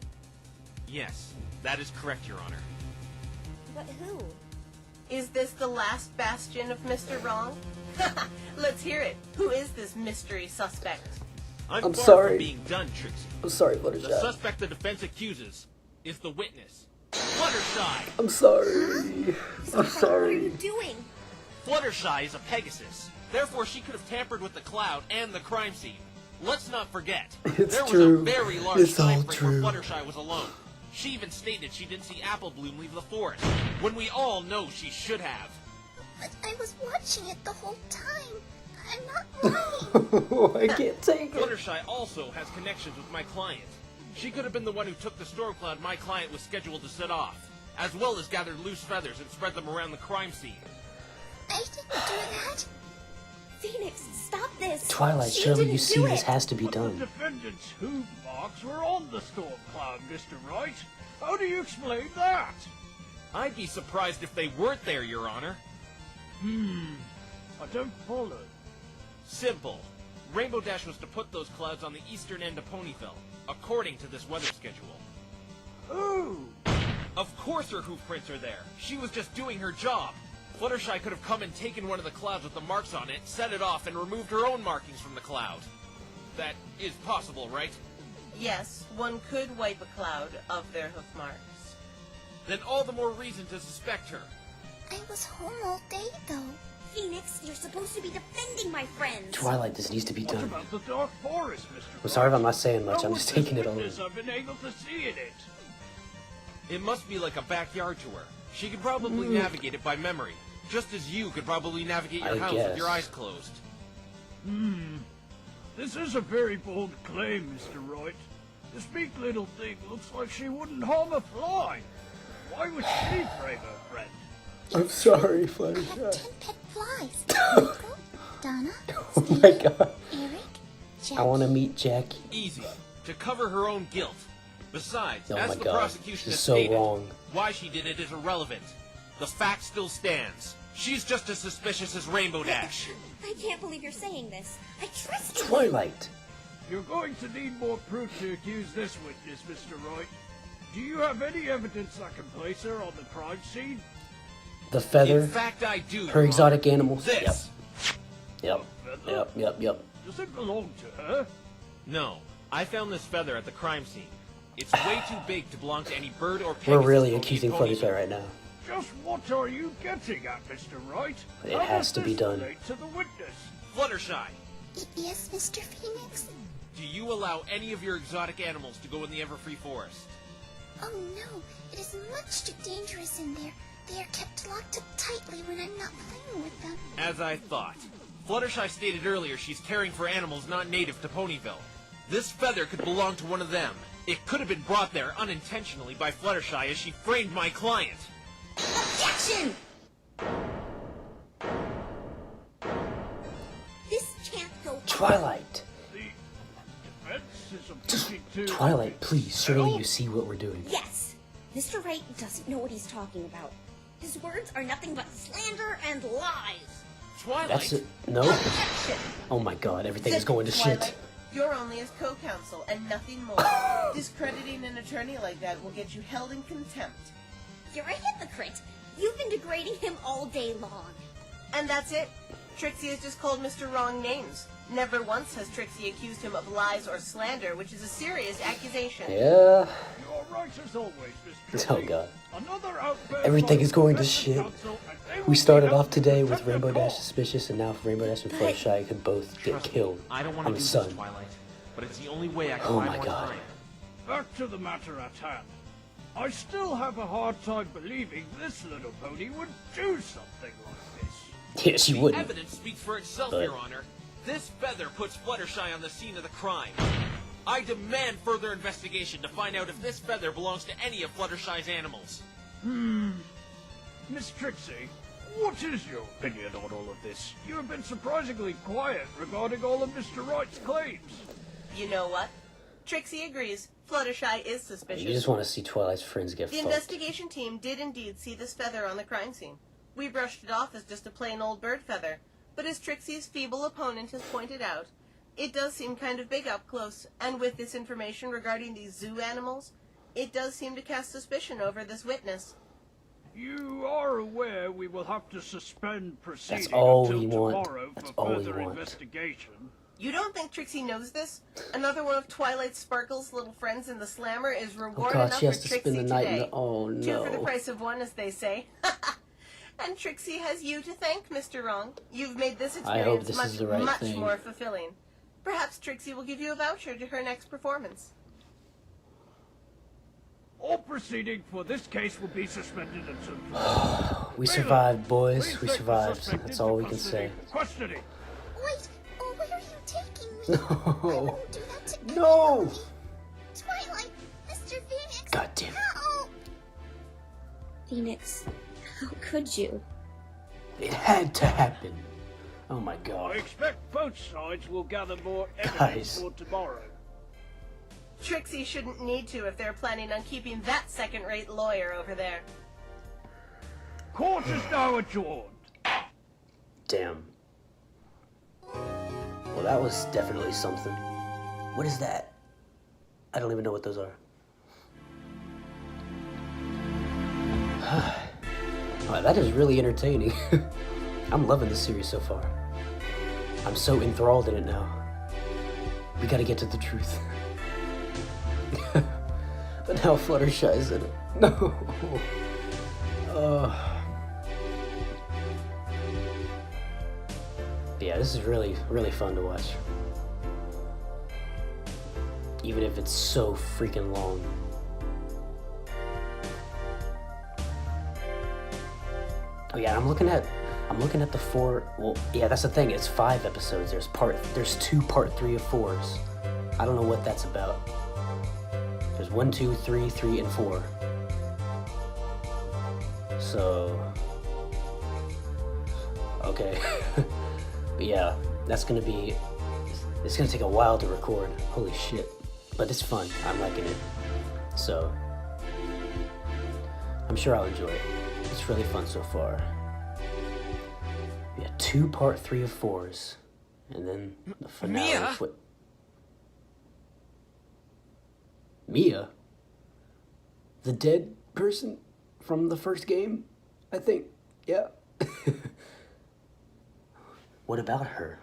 Yes, that is correct, Your Honor. But who? Is this the last bastion of Mr. Wrong? Let's hear it. Who is this mystery suspect? I'm far sorry. from being done, Trixie. I'm sorry, The Fluttershy. suspect the defense accuses is the witness, Fluttershy. I'm sorry. I'm What are sorry. you doing? Fluttershy is a Pegasus. Therefore, she could have tampered with the cloud and the crime scene. Let's not forget, It's there was true. a very large It's all time frame true. where Fluttershy was alone. She even stated she didn't see Apple Bloom leave the forest, when we all know she should have. But I was watching it the whole time. I'm not lying. I can't take it. Fluttershy also has connections with my client. She could have been the one who took the storm cloud my client was scheduled to set off, as well as gathered loose feathers and spread them around the crime scene. I didn't do that. Phoenix, stop this. Twilight, She surely didn't you do see this it. has to be But the done. defendant's hoof marks were on the storm cloud, Mr. Wright. How do you explain that? I'd be surprised if they weren't there, Your Honor. I don't follow. Simple. Rainbow Dash was to put those clouds on the eastern end of Ponyville, according to this weather schedule. Oh! Of course her hoof prints are there. She was just doing her job. Fluttershy could have come and taken one of the clouds with the marks on it, set it off, and removed her own markings from the cloud. That is possible, right? Yes, one could wipe a cloud of their hoof marks. Then all the more reason to suspect her. I was home all day, though. Phoenix, you're supposed to be defending my friends. Twilight, this needs to be What done. about the dark forest, Mr. I'm sorry if I'm not saying Wright? much. I'm No just taking it all in. witness I've been able to see in it. It must be like a backyard to her. She could probably navigate it by memory, just as you could probably navigate your I house guess. with your eyes closed. This is a very bold claim, Mr. Wright. This meek little thing looks like she wouldn't harm a fly. Why would she frame her friend? I'm sorry, I have Fluttershy. 10 pet flies. Nico, Donna, Oh my god. Eric, Jackie. I want to meet Jackie. Easy. To cover her own guilt. Besides, Oh as my the god. prosecution This is has so stated, wrong. why she did it is irrelevant. The fact still stands. She's just as suspicious as Rainbow Dash. I can't believe you're saying this. I trust you. Twilight. You're going to need more proof to accuse this witness, Mr. Wright. Do you have any evidence that can place her on the crime scene? The feather. In fact, I do. Her Your exotic Honor. animals. This. Yep. Feather? Yep. Does it belong to her? No, I found this feather at the crime scene. It's way too big to belong to any bird or Pegasus. We're really owning accusing Ponyville. Fluttershy right now. Just what are you getting at, Mr. Wright? It How has does to be this done. relate to the witness? Fluttershy, Yes, Mr. Phoenix? do you allow any of your exotic animals to go in the Everfree Forest? Oh no, it is much too dangerous in there. They are kept locked up tightly when I'm not playing with them. As I thought. Fluttershy stated earlier she's caring for animals not native to Ponyville. This feather could belong to one of them. It could have been brought there unintentionally by Fluttershy as she framed my client. Objection! This can't go. Twilight. The defense is objecting to... Twilight, please. Surely you see what we're doing. Yes. Mr. Wright doesn't know what he's talking about. His words are nothing but slander and lies. Twilight, That's it. No. Objection! Oh my god. Everything is Said going to Twilight, shit. You're only his co-counsel and nothing more. Discrediting an attorney like that will get you held in contempt. You're a hypocrite. You've been degrading him all day long. And that's it. Trixie has just called Mr. Wrong names. Never once has Trixie accused him of lies or slander, which is a serious accusation. Yeah. You're right as always, Mr. Oh god. Another outburst Everything by is going to defense shit. counsel, and they will We be started held off today with contempt of Rainbow Dash court. suspicious, and now Rainbow Dash and Fluttershy could both get Trust me, killed I don't want on to the do sun. this, Twilight, but it's the only way I can Oh buy my more God. time. Back to the matter at hand. I still have a hard time believing this little pony would do something like this. Yeah, she the wouldn't. evidence speaks for itself, But- Your Honor. This feather puts Fluttershy on the scene of the crime. I demand further investigation to find out if this feather belongs to any of Fluttershy's animals. Miss Trixie, what is your opinion on all of this? You have been surprisingly quiet regarding all of Mr. Wright's claims. You know what? Trixie agrees. Fluttershy is suspicious. You just want to see Twilight's friends get The fucked. investigation team did indeed see this feather on the crime scene. We brushed it off as just a plain old bird feather. But as Trixie's feeble opponent has pointed out, it does seem kind of big up close, and with this information regarding these zoo animals, it does seem to cast suspicion over this witness. You are aware we will have to suspend proceedings all until we want. tomorrow That's for all we further want. investigation. You don't think Trixie knows this? Another one of Twilight Sparkle's little friends in the Slammer is Oh reward god, enough she for has to Trixie spend the night in today. the... Oh Two for the no. price of one, as they say. And Trixie has you to thank, Mr. Wrong. You've made this I hope experience this much, is the right much thing. more fulfilling. Perhaps Trixie will give you a voucher to her next performance. All proceeding for this case will be suspended until... We survived, boys. Please We take the survived. suspect That's into all we can custody. say. Wait, Custody. where are you taking me? I No. wouldn't do that to No. anybody. Twilight, Mr. Phoenix. God damn it. Help! Phoenix, how could you? It had to happen. Oh my I god. expect both sides will gather more evidence Guys. for tomorrow. Trixie shouldn't need to if they're planning on keeping that second-rate lawyer over there. Court is now adjourned. Damn. Well, that was definitely something. What is that? I don't even know what those are. Wow, that is really entertaining. I'm loving this series so far. I'm so enthralled in it now. We gotta get to the truth. But now Fluttershy's in it. No. Yeah, this is really, really fun to watch. Even if it's so freaking long. Oh yeah, I'm looking at the 4. Well, yeah, that's the thing. It's 5 episodes. There's 2 part 3 of 4s. I don't know what that's about. There's 1, 2, 3, 3, and 4. So, okay. But yeah, it's gonna take a while to record. Holy shit. But it's fun. I'm liking it. So, I'm sure I'll enjoy it. It's really fun so far. Yeah, 2 part 3 of 4s. And then the finale. Mia? What? Mia? The dead person from the first game? I think. Yeah. What about her?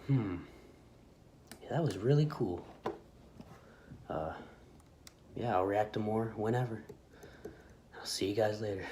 Yeah, that was really cool. Yeah, I'll react to more whenever. I'll see you guys later.